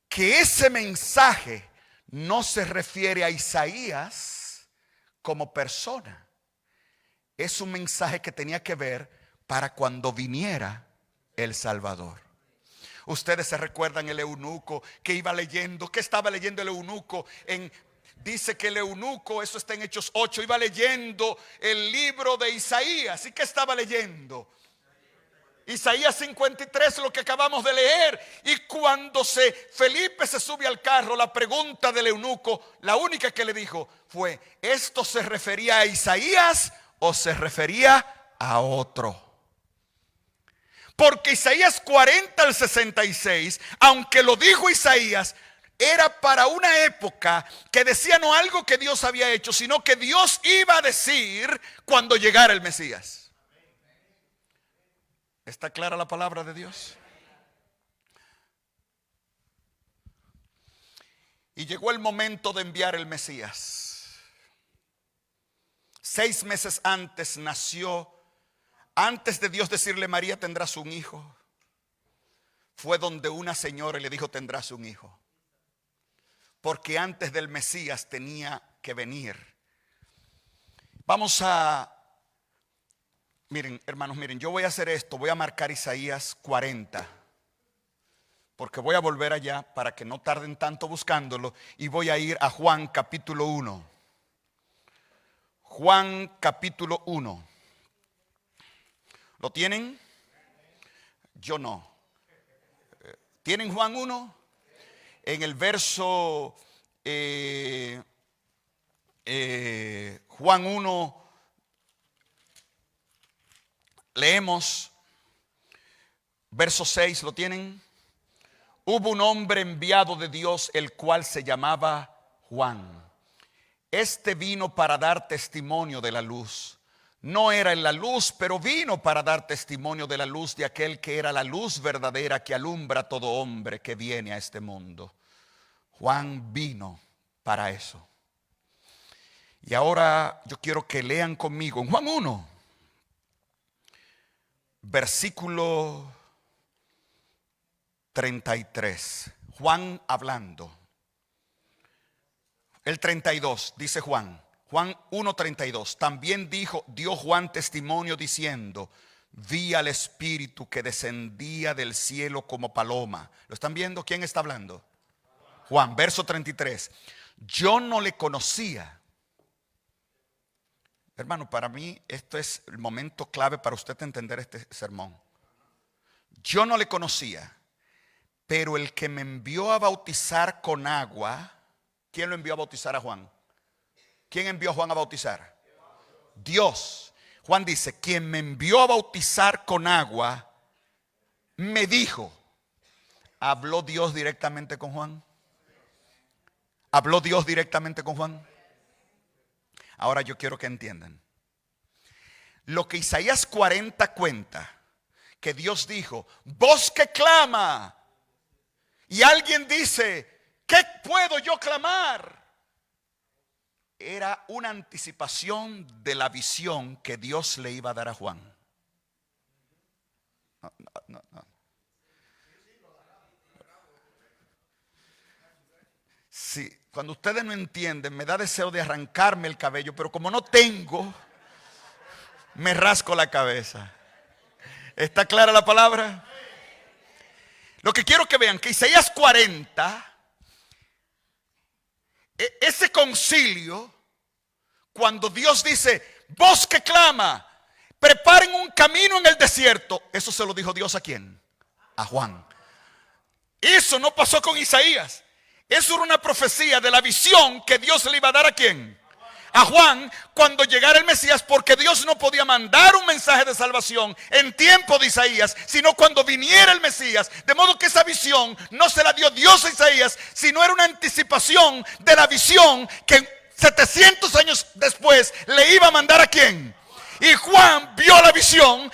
B: que ese mensaje no se refiere a Isaías como persona. Es un mensaje que tenía que ver para cuando viniera el Salvador. Ustedes se recuerdan el eunuco que iba leyendo. ¿Qué estaba leyendo el eunuco? Dice que el eunuco, eso está en Hechos 8, iba leyendo el libro de Isaías. ¿Y qué estaba leyendo? Isaías 53, lo que acabamos de leer. Y cuando Felipe se sube al carro, la pregunta del eunuco, la única que le dijo fue: ¿esto se refería a Isaías o se refería a otro? Porque Isaías 40 al 66, aunque lo dijo Isaías, era para una época que decía no algo que Dios había hecho, sino que Dios iba a decir cuando llegara el Mesías. ¿Está clara la palabra de Dios? Y llegó el momento de enviar el Mesías. 6 meses antes nació, antes de Dios decirle: María, tendrás un hijo, fue donde una señora le dijo: tendrás un hijo. Porque antes del Mesías tenía que venir. Vamos a, miren, hermanos, miren, yo voy a hacer esto, voy a marcar Isaías 40. Porque voy a volver allá para que no tarden tanto buscándolo. Y voy a ir a Juan capítulo 1. Juan capítulo 1. ¿Lo tienen? Yo no. ¿Tienen Juan 1? En el verso Juan 1 leemos verso 6, ¿lo tienen? Hubo un hombre enviado de Dios, el cual se llamaba Juan. Este vino para dar testimonio de la luz. No era en la luz, pero vino para dar testimonio de la luz de aquel que era la luz verdadera que alumbra a todo hombre que viene a este mundo. Juan vino para eso. Y ahora yo quiero que lean conmigo en Juan 1, versículo 33. Juan hablando. El 32 dice Juan 1:32. También dio Juan testimonio diciendo: vi al Espíritu que descendía del cielo como paloma. ¿Lo están viendo? ¿Quién está hablando? Juan, verso 33. Yo no le conocía. Hermano, para mí esto es el momento clave para usted entender este sermón. Yo no le conocía, pero el que me envió a bautizar con agua. ¿Quién lo envió a bautizar a Juan? ¿Quién envió a Juan a bautizar? Dios. Juan dice: quien me envió a bautizar con agua me dijo. ¿Habló Dios directamente con Juan? ¿Habló Dios directamente con Juan? Ahora yo quiero que entiendan. Lo que Isaías 40 cuenta, que Dios dijo: voz que clama. Y alguien dice: ¿qué puedo yo clamar? Era una anticipación de la visión que Dios le iba a dar a Juan. No. Sí, cuando ustedes no entienden, me da deseo de arrancarme el cabello, pero como no tengo, me rasco la cabeza. ¿Está clara la palabra? Lo que quiero que vean, que Isaías 40, ese concilio, cuando Dios dice: voz que clama, preparen un camino en el desierto. Eso se lo dijo Dios ¿a quién? A Juan. Eso no pasó con Isaías. Eso era una profecía de la visión que Dios le iba a dar ¿a quién? A Juan, cuando llegara el Mesías, porque Dios no podía mandar un mensaje de salvación en tiempo de Isaías, sino cuando viniera el Mesías. De modo que esa visión no se la dio Dios a Isaías, sino era una anticipación de la visión que 700 años después le iba a mandar ¿a quién? Y Juan vio la visión: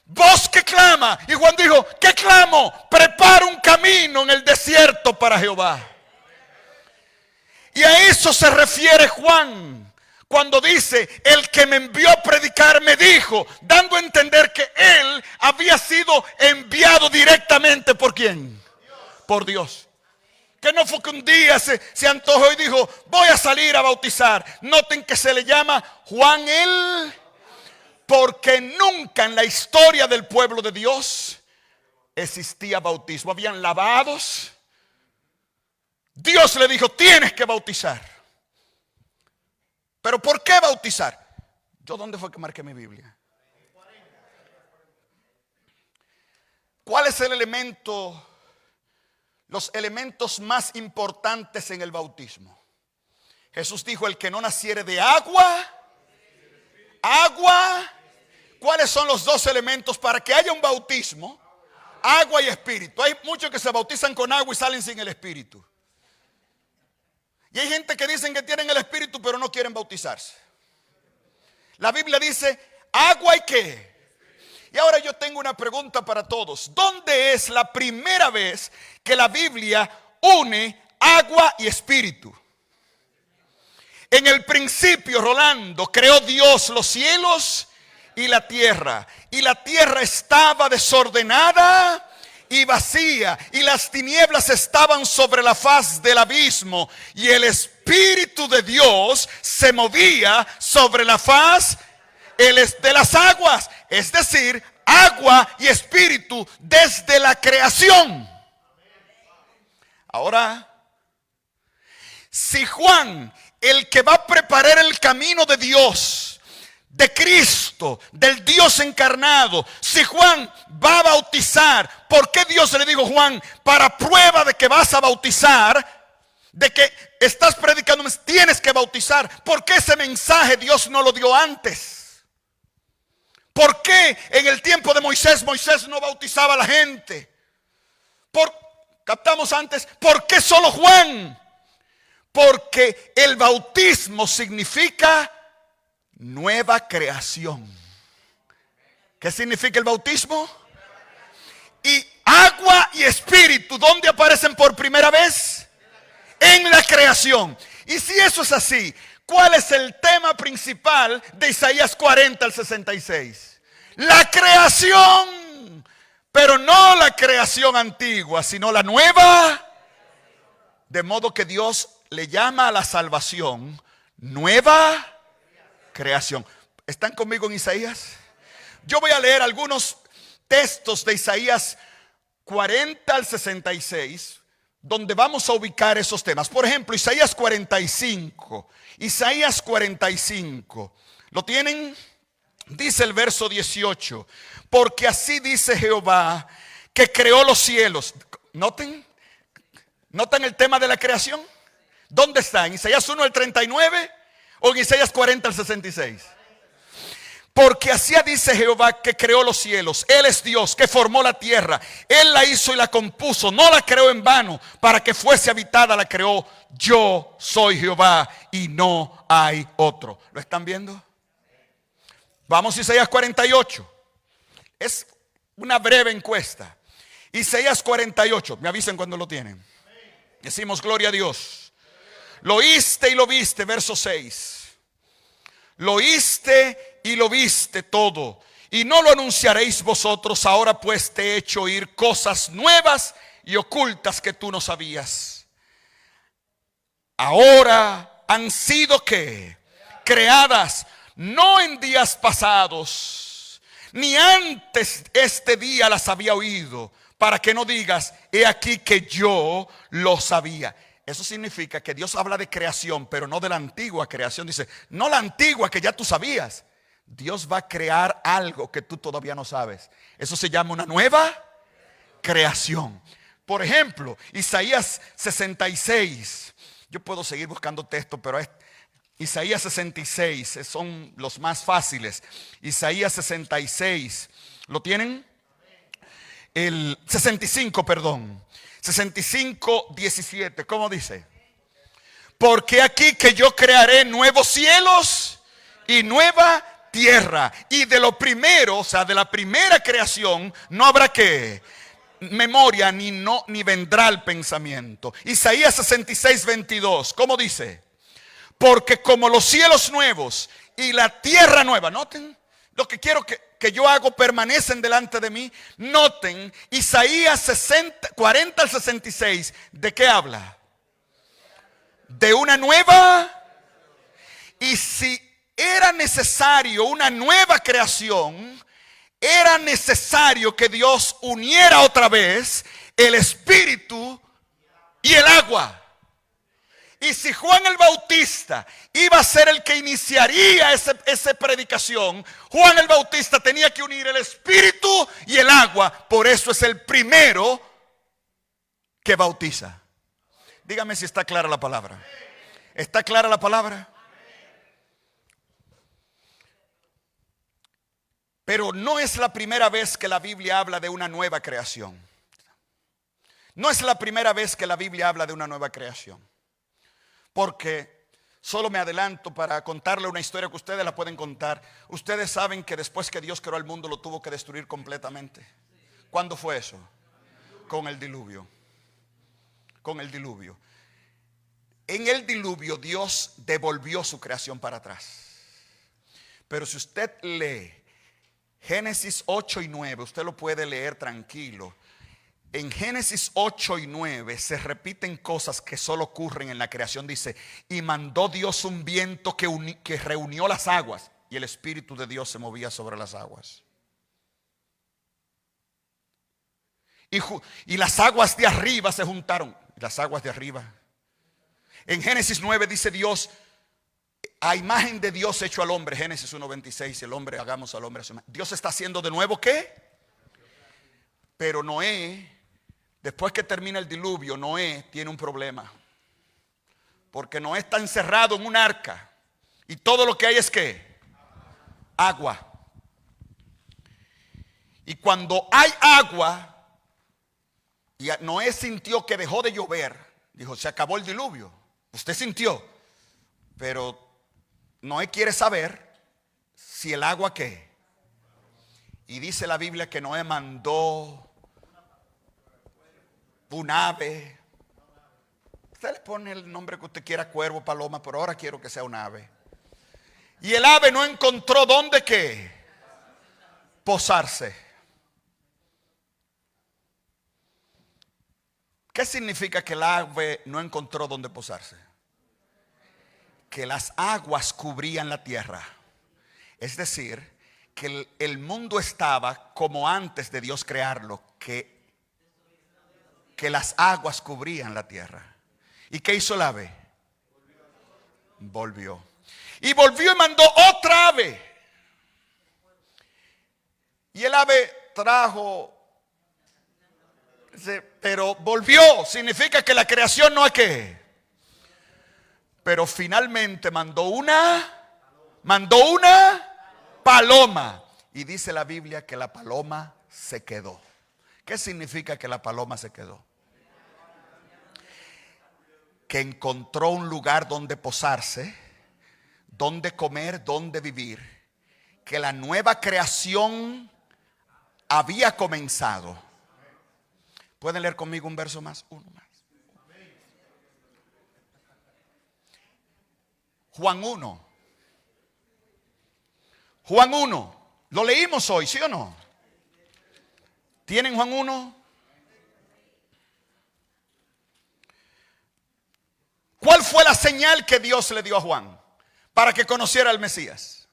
B: voz que clama. Y Juan dijo: ¿qué clamo? Prepara un camino en el desierto para Jehová. Y a eso se refiere Juan cuando dice: el que me envió a predicar me dijo, dando a entender que él había sido enviado directamente ¿por quién? Por Dios. Que no fue que un día se antojó y dijo: voy a salir a bautizar. Noten que se le llama Juan porque nunca en la historia del pueblo de Dios existía bautismo. Habían lavados. Dios le dijo: tienes que bautizar. ¿Pero por qué bautizar? ¿Yo dónde fue que marqué mi Biblia? ¿Cuál es el elemento, los elementos más importantes en el bautismo? Jesús dijo: el que no naciere de agua. ¿Cuáles son los dos elementos para que haya un bautismo? Agua y espíritu. Hay muchos que se bautizan con agua y salen sin el espíritu. Y hay gente que dicen que tienen el espíritu pero no quieren bautizarse. La Biblia dice: agua y qué. Y ahora yo tengo una pregunta para todos. ¿Dónde es la primera vez que la Biblia une agua y espíritu. En el principio, Rolando, creó Dios los cielos y la tierra estaba desordenada y vacía, y las tinieblas estaban sobre la faz del abismo, y el Espíritu de Dios se movía sobre la faz de las aguas, es decir, agua y espíritu desde la creación. Ahora, si Juan, el que va a preparar el camino de Dios, de Cristo, del Dios encarnado, si Juan va a bautizar, ¿por qué Dios le dijo, Juan, para prueba de que vas a bautizar, de que estás predicando, tienes que bautizar? ¿Por qué ese mensaje Dios no lo dio antes? ¿Por qué en el tiempo de Moisés no bautizaba a la gente? Captamos antes, ¿por qué solo Juan? Porque el bautismo significa nueva creación. ¿Qué significa el bautismo? Y agua y espíritu, ¿dónde aparecen por primera vez? En la creación. Y si eso es así, ¿cuál es el tema principal de Isaías 40 al 66? La creación. Pero no la creación antigua, sino la nueva. De modo que Dios le llama a la salvación nueva creación. ¿Están conmigo en Isaías? Yo voy a leer algunos textos de Isaías 40 al 66, donde vamos a ubicar esos temas. Por ejemplo, Isaías 45. Isaías 45. ¿Lo tienen? Dice el verso 18. Porque así dice Jehová, que creó los cielos. ¿Notan el tema de la creación? ¿Dónde está? ¿En Isaías 1 al 39 o en Isaías 40 al 66? Porque así dice Jehová, que creó los cielos. Él es Dios que formó la tierra. Él la hizo y la compuso. No la creó en vano, para que fuese habitada, la creó. Yo soy Jehová y no hay otro. ¿Lo están viendo? Vamos a Isaías 48. Es una breve encuesta. Isaías 48. Me avisen cuando lo tienen. Decimos gloria a Dios. Lo oíste y lo viste, verso 6. Lo oíste y lo viste todo, y no lo anunciaréis vosotros. Ahora pues te he hecho oír cosas nuevas y ocultas que tú no sabías. Ahora han sido ¿qué? Creadas, no en días pasados, ni antes este día las había oído, para que no digas, he aquí que yo lo sabía. Eso significa que Dios habla de creación, pero no de la antigua creación. Dice, no la antigua que ya tú sabías. Dios va a crear algo que tú todavía no sabes. Eso se llama una nueva creación. Por ejemplo, Isaías 66. Yo puedo seguir buscando texto, pero Isaías 66 son los más fáciles. Isaías 66. ¿Lo tienen? El 65, perdón. 65, 17. ¿Cómo dice? Porque aquí que yo crearé nuevos cielos y nueva tierra. Y de lo primero, o sea, de la primera creación, no habrá que memoria ni vendrá el pensamiento. Isaías 66, 22. ¿Cómo dice? Porque como los cielos nuevos y la tierra nueva. Noten, lo que quiero que yo hago permanecen delante de mí. Noten, Isaías 40 al 66. ¿De qué habla? De una nueva. Y si era necesario una nueva creación, era necesario que Dios uniera otra vez el espíritu y el agua. Y si Juan el Bautista iba a ser el que iniciaría esa predicación, Juan el Bautista tenía que unir el espíritu y el agua. Por eso es el primero que bautiza. Dígame si está clara la palabra. ¿Está clara la palabra? Pero no es la primera vez que la Biblia habla de una nueva creación. No es la primera vez que la Biblia habla de una nueva creación. Porque solo me adelanto para contarle una historia que ustedes la pueden contar. Ustedes saben que después que Dios creó el mundo lo tuvo que destruir completamente. ¿Cuándo fue eso? Con el diluvio. Con el diluvio. En el diluvio Dios devolvió su creación para atrás. Pero si usted lee Génesis 8 y 9, usted lo puede leer tranquilo. En Génesis 8 y 9 se repiten cosas que solo ocurren en la creación. Dice, y mandó Dios un viento que reunió las aguas, y el Espíritu de Dios se movía sobre las aguas. Y las aguas de arriba se juntaron. Las aguas de arriba. En Génesis 9 dice Dios, a imagen de Dios hecho al hombre. Génesis 1:26, el hombre, hagamos al hombre a su imagen. Dios está haciendo de nuevo ¿qué? Pero Noé, después que termina el diluvio, Noé tiene un problema. Porque Noé está encerrado en un arca. Y todo lo que hay es ¿qué? Agua. Y cuando hay agua, y Noé sintió que dejó de llover, dijo, se acabó el diluvio. Usted sintió, pero Noé quiere saber si el agua ¿qué? Y dice la Biblia que Noé mandó un ave. Usted le pone el nombre que usted quiera, cuervo, paloma, pero ahora quiero que sea un ave. Y el ave no encontró dónde ¿qué? Posarse. ¿Qué significa que el ave no encontró dónde posarse? Que las aguas cubrían la tierra. Es decir, que el mundo estaba como antes de Dios crearlo, que las aguas cubrían la tierra. ¿Y qué hizo el ave? Volvió. Y volvió y mandó otra ave. Y el ave trajo, pero volvió. Significa que la creación no es ¿qué? Pero finalmente mandó una paloma. Y dice la Biblia que la paloma se quedó. ¿Qué significa que la paloma se quedó? Que encontró un lugar donde posarse, donde comer, donde vivir. Que la nueva creación había comenzado. ¿Pueden leer conmigo un verso más? Uno más. Juan 1. Juan 1. Lo leímos hoy, ¿sí o no? ¿Tienen Juan 1? ¿Cuál fue la señal que Dios le dio a Juan para que conociera al Mesías?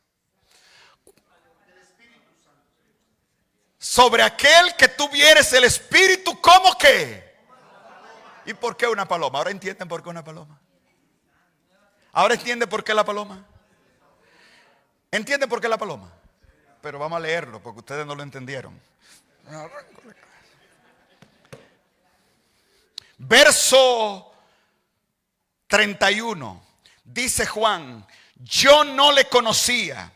B: Sobre aquel que tuvieres el Espíritu, ¿cómo qué? ¿Y por qué una paloma? ¿Ahora entienden por qué una paloma? ¿Ahora entienden por qué la paloma? ¿Entienden por qué la paloma? Pero vamos a leerlo porque ustedes no lo entendieron. Verso 31. Dice Juan, yo no le conocía,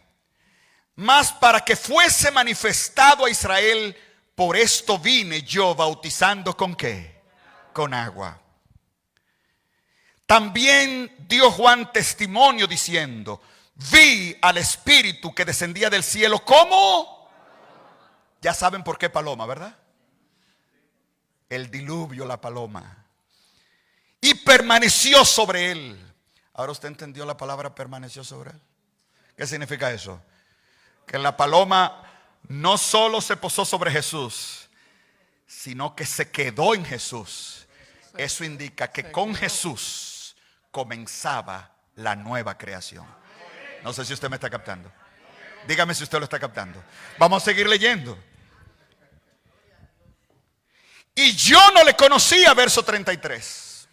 B: mas para que fuese manifestado a Israel, por esto vine yo bautizando ¿con qué? Con agua. También dio Juan testimonio diciendo, vi al Espíritu que descendía del cielo como. Ya saben por qué paloma, ¿verdad? El diluvio, la paloma. Y permaneció sobre él. Ahora usted entendió la palabra permaneció sobre él. ¿Qué significa eso? Que la paloma no solo se posó sobre Jesús, sino que se quedó en Jesús. Eso indica que con Jesús comenzaba la nueva creación. No sé si usted me está captando. Dígame si usted lo está captando. Vamos a seguir leyendo. Y yo no le conocía, verso 33.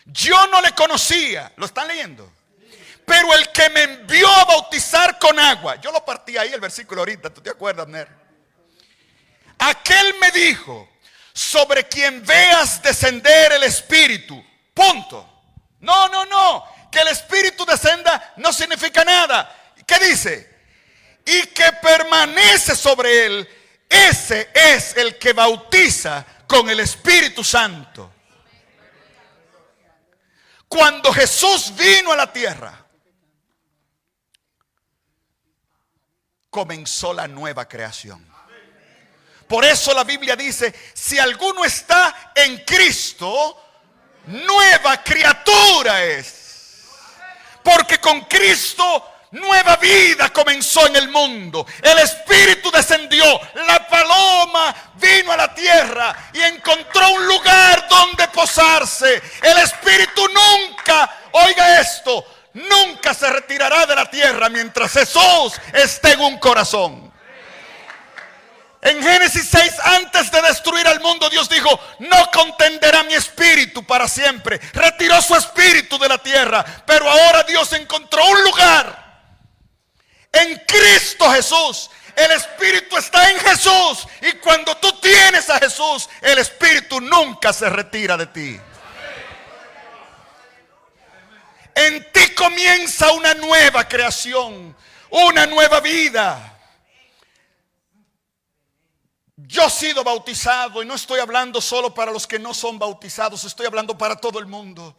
B: Yo no le conocía. ¿Lo están leyendo? Pero el que me envió a bautizar con agua. Yo lo partí ahí el versículo ahorita. ¿Tú te acuerdas, Ner? Aquel me dijo, sobre quien veas descender el Espíritu. Punto. No. Que el Espíritu descenda no significa nada. ¿Qué dice? Y que permanece sobre él. Ese es el que bautiza con el Espíritu Santo. Cuando Jesús vino a la tierra, comenzó la nueva creación. Por eso la Biblia dice, si alguno está en Cristo, nueva criatura es. Porque con Cristo nueva vida comenzó en el mundo. El Espíritu descendió, la paloma vino a la tierra y encontró un lugar donde posarse. El Espíritu nunca, oiga esto, nunca se retirará de la tierra mientras Jesús esté en un corazón. En Génesis 6, antes de destruir al mundo, Dios dijo: no contenderá mi espíritu para siempre. Retiró su espíritu de la tierra, pero ahora Dios encontró un lugar en Cristo Jesús. El Espíritu está en Jesús, y cuando tú tienes a Jesús, el Espíritu nunca se retira de ti. En ti comienza una nueva creación, una nueva vida. Yo he sido bautizado, y no estoy hablando solo para los que no son bautizados, estoy hablando para todo el mundo.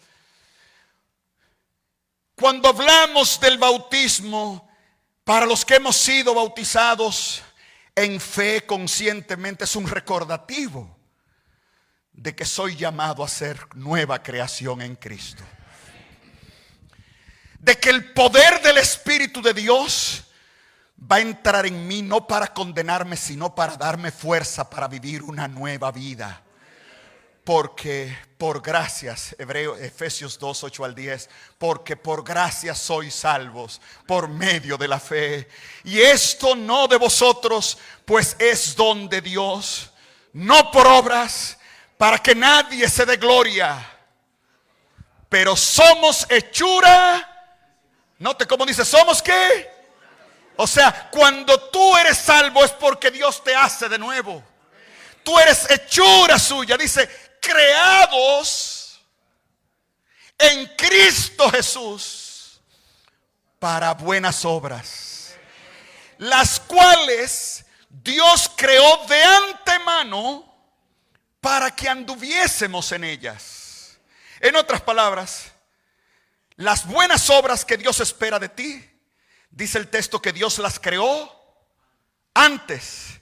B: Cuando hablamos del bautismo, para los que hemos sido bautizados en fe conscientemente, es un recordativo de que soy llamado a ser nueva creación en Cristo. De que el poder del Espíritu de Dios va a entrar en mí, no para condenarme, sino para darme fuerza para vivir una nueva vida. Porque por gracias, Efesios 2, 8 al 10, porque por gracia sois salvos por medio de la fe. Y esto no de vosotros, pues es don de Dios, no por obras, para que nadie se dé gloria. Pero somos hechura. Note cómo dice, ¿somos qué? O sea, cuando tú eres salvo es porque Dios te hace de nuevo. Tú eres hechura suya, dice, creados en Cristo Jesús para buenas obras, las cuales Dios creó de antemano para que anduviésemos en ellas. En otras palabras, las buenas obras que Dios espera de ti, dice el texto que Dios las creó antes.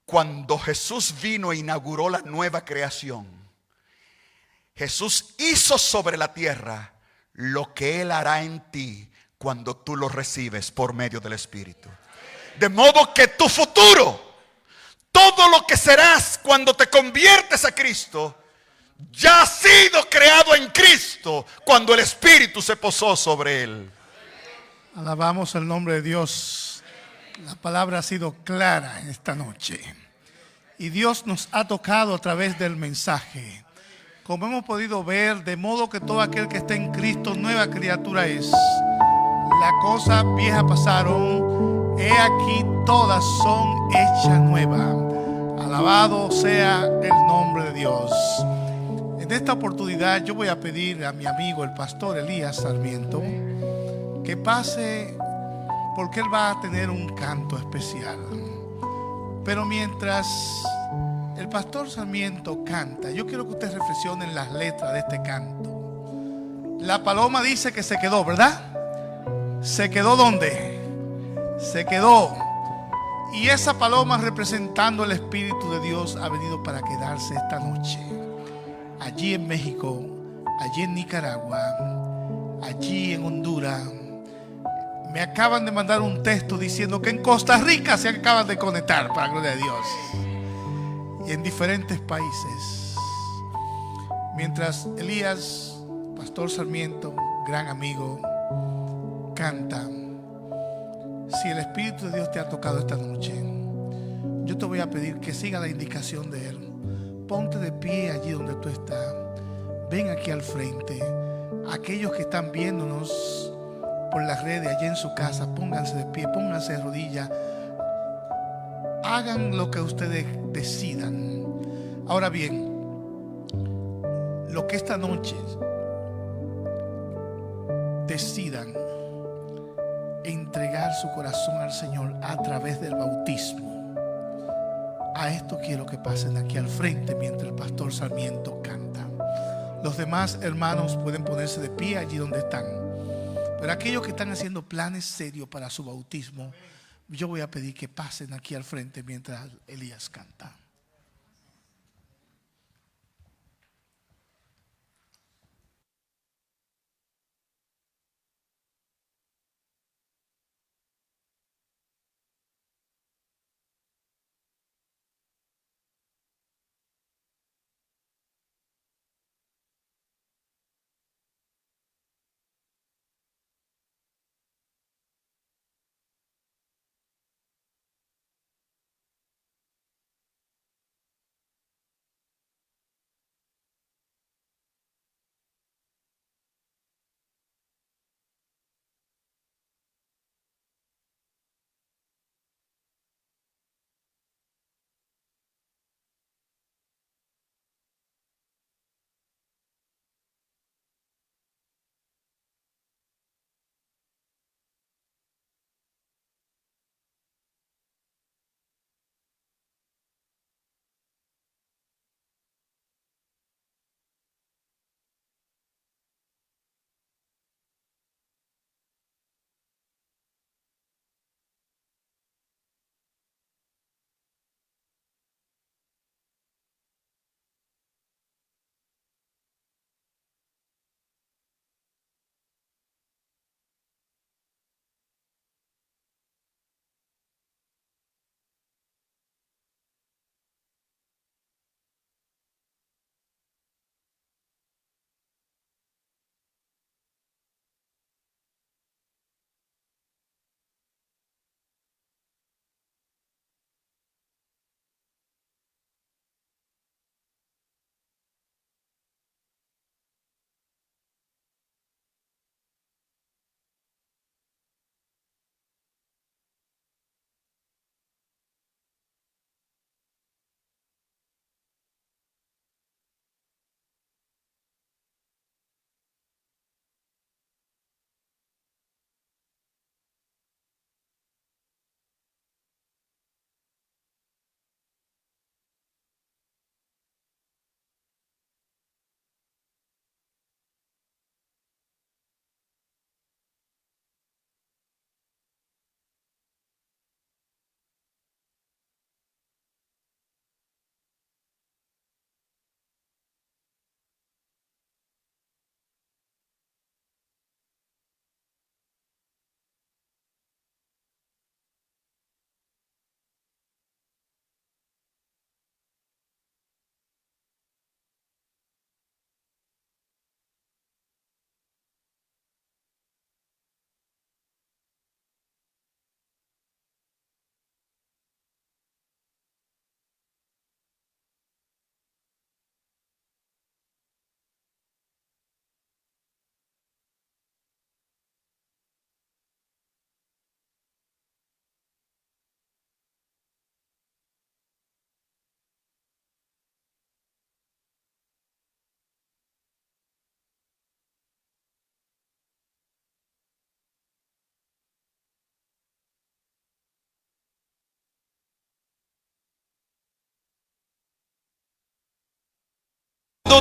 B: Cuando Jesús vino e inauguró la nueva creación, Jesús hizo sobre la tierra lo que Él hará en ti cuando tú lo recibes por medio del Espíritu. De modo que tu futuro, todo lo que serás cuando te conviertes a Cristo, ya ha sido creado en Cristo cuando el Espíritu se posó sobre Él.
A: Alabamos el nombre de Dios. La palabra ha sido clara en esta noche. Y Dios nos ha tocado a través del mensaje. Como hemos podido ver, de modo que todo aquel que está en Cristo, nueva criatura es. Las cosas viejas pasaron, he aquí todas son hechas nuevas. Alabado sea el nombre de Dios. En esta oportunidad yo voy a pedir a mi amigo el pastor Elías Sarmiento que pase, porque él va a tener un canto especial. Pero mientras el pastor Sarmiento canta, yo quiero que usted reflexione en las letras de este canto. La paloma dice que se quedó, ¿verdad? ¿Se quedó dónde? Se quedó. Y esa paloma, representando el Espíritu de Dios, ha venido para quedarse esta noche. Allí en México, allí en Nicaragua, allí en Honduras. Me acaban de mandar un texto diciendo que en Costa Rica se acaban de conectar, para la gloria de Dios. Y en diferentes países. Mientras Elías, pastor Sarmiento, gran amigo, canta, si el Espíritu de Dios te ha tocado esta noche, yo te voy a pedir que siga la indicación de Él. Ponte de pie allí donde tú estás. Ven aquí al frente. Aquellos que están viéndonos por las redes, allí en su casa, pónganse de pie, pónganse de rodillas. Hagan lo que ustedes decidan. Ahora bien, lo que esta noche decidan entregar su corazón al Señor a través del bautismo, a esto quiero que pasen aquí al frente mientras el pastor Sarmiento canta. Los demás hermanos pueden ponerse de pie allí donde están. Pero aquellos que están haciendo planes serios para su bautismo, yo voy a pedir que pasen aquí al frente mientras Elías canta.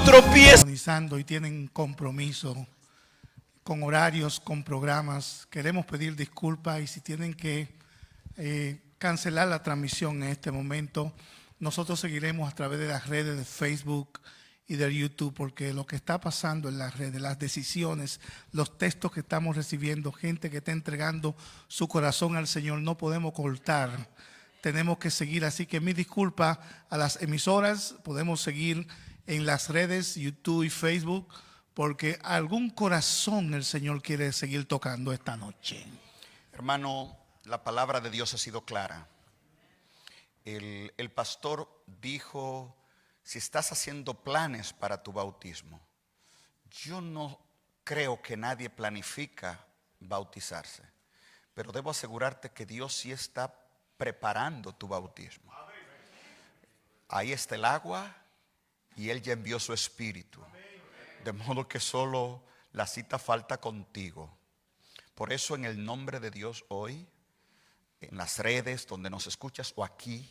C: tropieza.
A: Y tienen compromiso con horarios, con programas. Queremos pedir disculpas y si tienen que cancelar la transmisión en este momento, nosotros seguiremos a través de las redes de Facebook y de YouTube, porque lo que está pasando en las redes, las decisiones, los textos que estamos recibiendo, gente que está entregando su corazón al Señor, no podemos cortar, tenemos que seguir. Así que mi disculpa a las emisoras, podemos seguir en las redes YouTube y Facebook, porque algún corazón el Señor quiere seguir tocando esta noche.
B: Hermano, la palabra de Dios ha sido clara. El pastor dijo: si estás haciendo planes para tu bautismo, yo no creo que nadie planifica bautizarse, pero debo asegurarte que Dios sí está preparando tu bautismo. Ahí está el agua y Él ya envió su espíritu, de modo que solo la cita falta contigo. Por eso, en el nombre de Dios, hoy en las redes donde nos escuchas o aquí,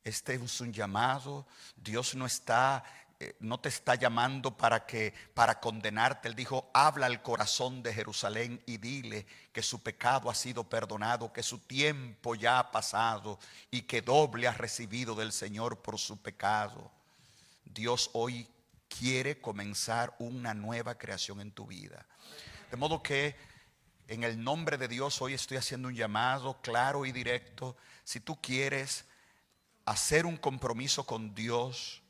B: este es un llamado. Dios no te está llamando para condenarte. Él dijo: habla al corazón de Jerusalén y dile que su pecado ha sido perdonado, que su tiempo ya ha pasado y que doble ha recibido del Señor por su pecado. Dios hoy quiere comenzar una nueva creación en tu vida. De modo que en el nombre de Dios hoy estoy haciendo un llamado claro y directo. Si tú quieres hacer un compromiso con Dios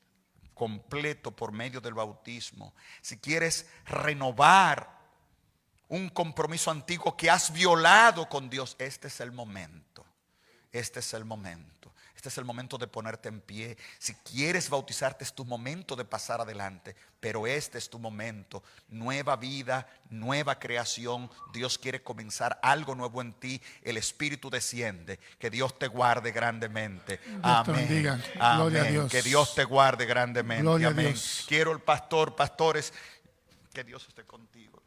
B: completo por medio del bautismo, si quieres renovar un compromiso antiguo que has violado con Dios, este es el momento. Este es el momento. Este es el momento de ponerte en pie. Si quieres bautizarte, es tu momento de pasar adelante. Pero este es tu momento. Nueva vida, nueva creación. Dios quiere comenzar algo nuevo en ti. El Espíritu desciende. Que Dios te guarde grandemente. Amén. Amén.
A: Gloria a Dios.
B: Que Dios te guarde grandemente.
A: Gloria
B: Amén.
A: a Dios.
B: Quiero el pastor, pastores, que Dios esté contigo.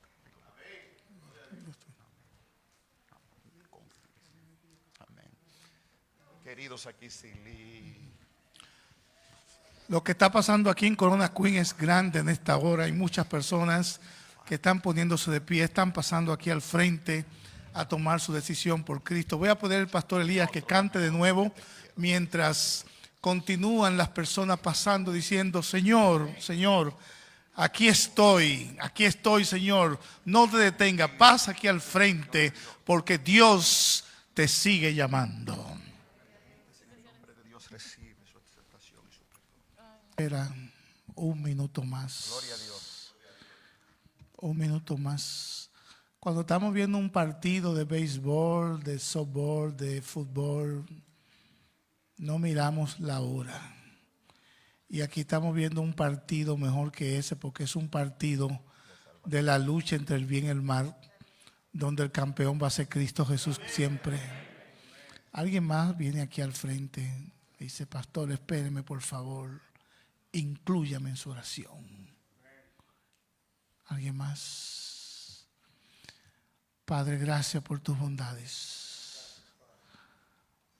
B: Queridos aquí, Silly.
A: Lo que está pasando aquí en Corona Queen es grande en esta hora. Hay muchas personas que están poniéndose de pie, están pasando aquí al frente a tomar su decisión por Cristo. Voy a pedir al pastor Elías que cante de nuevo mientras continúan las personas pasando diciendo: Señor, Señor, aquí estoy, Señor. No te detenga, pasa aquí al frente porque Dios te sigue llamando. Espera un minuto más.
B: Gloria a Dios.
A: Un minuto más. Cuando estamos viendo un partido de béisbol, de softball, de fútbol, no miramos la hora. Y aquí estamos viendo un partido mejor que ese, porque es un partido de la lucha entre el bien y el mal, donde el campeón va a ser Cristo Jesús siempre. Alguien más viene aquí al frente. Dice: pastor, espéreme por favor. Inclúyame en su oración. ¿Alguien más? Padre, gracias por tus bondades,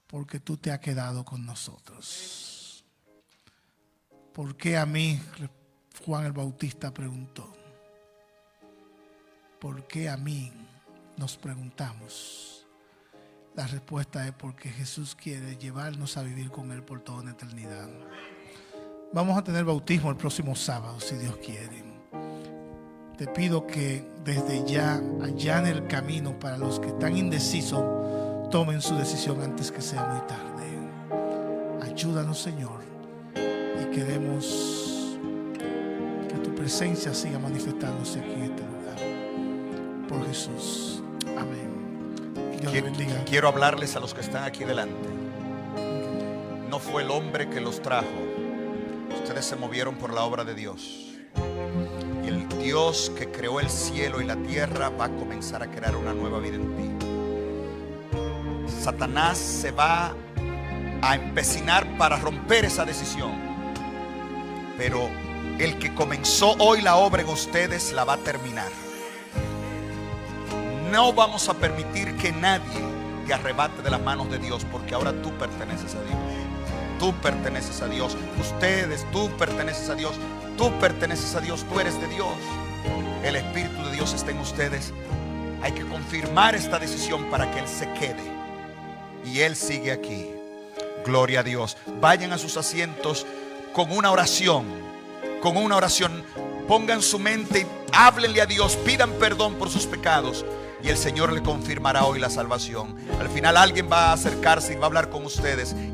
A: porque tú te has quedado con nosotros. ¿Por qué a mí? Juan el Bautista preguntó. ¿Por qué a mí? Nos preguntamos. La respuesta es porque Jesús quiere llevarnos a vivir con Él por toda una eternidad. Vamos a tener bautismo el próximo sábado, si Dios quiere. Te pido que desde ya allane el camino para los que están indecisos, tomen su decisión antes que sea muy tarde. Ayúdanos, Señor, y queremos que tu presencia siga manifestándose aquí en este lugar. Por Jesús. Amén. Dios te bendiga.
B: Quiero hablarles a los que están aquí delante. No fue el hombre que los trajo. Ustedes se movieron por la obra de Dios. Y el Dios que creó el cielo y la tierra va a comenzar a crear una nueva vida en ti. Satanás se va a empecinar para romper esa decisión. Pero el que comenzó hoy la obra en ustedes la va a terminar. No vamos a permitir que nadie te arrebate de las manos de Dios, porque ahora tú perteneces a Dios. Tú perteneces a Dios. Ustedes, tú perteneces a Dios. Tú perteneces a Dios, tú eres de Dios. El Espíritu de Dios está en ustedes. Hay que confirmar esta decisión para que Él se quede. Y Él sigue aquí. Gloria a Dios. Vayan a sus asientos con una oración. Con una oración. Pongan su mente, háblenle a Dios, pidan perdón por sus pecados. Y el Señor le confirmará hoy la salvación. Al final alguien va a acercarse y va a hablar con ustedes.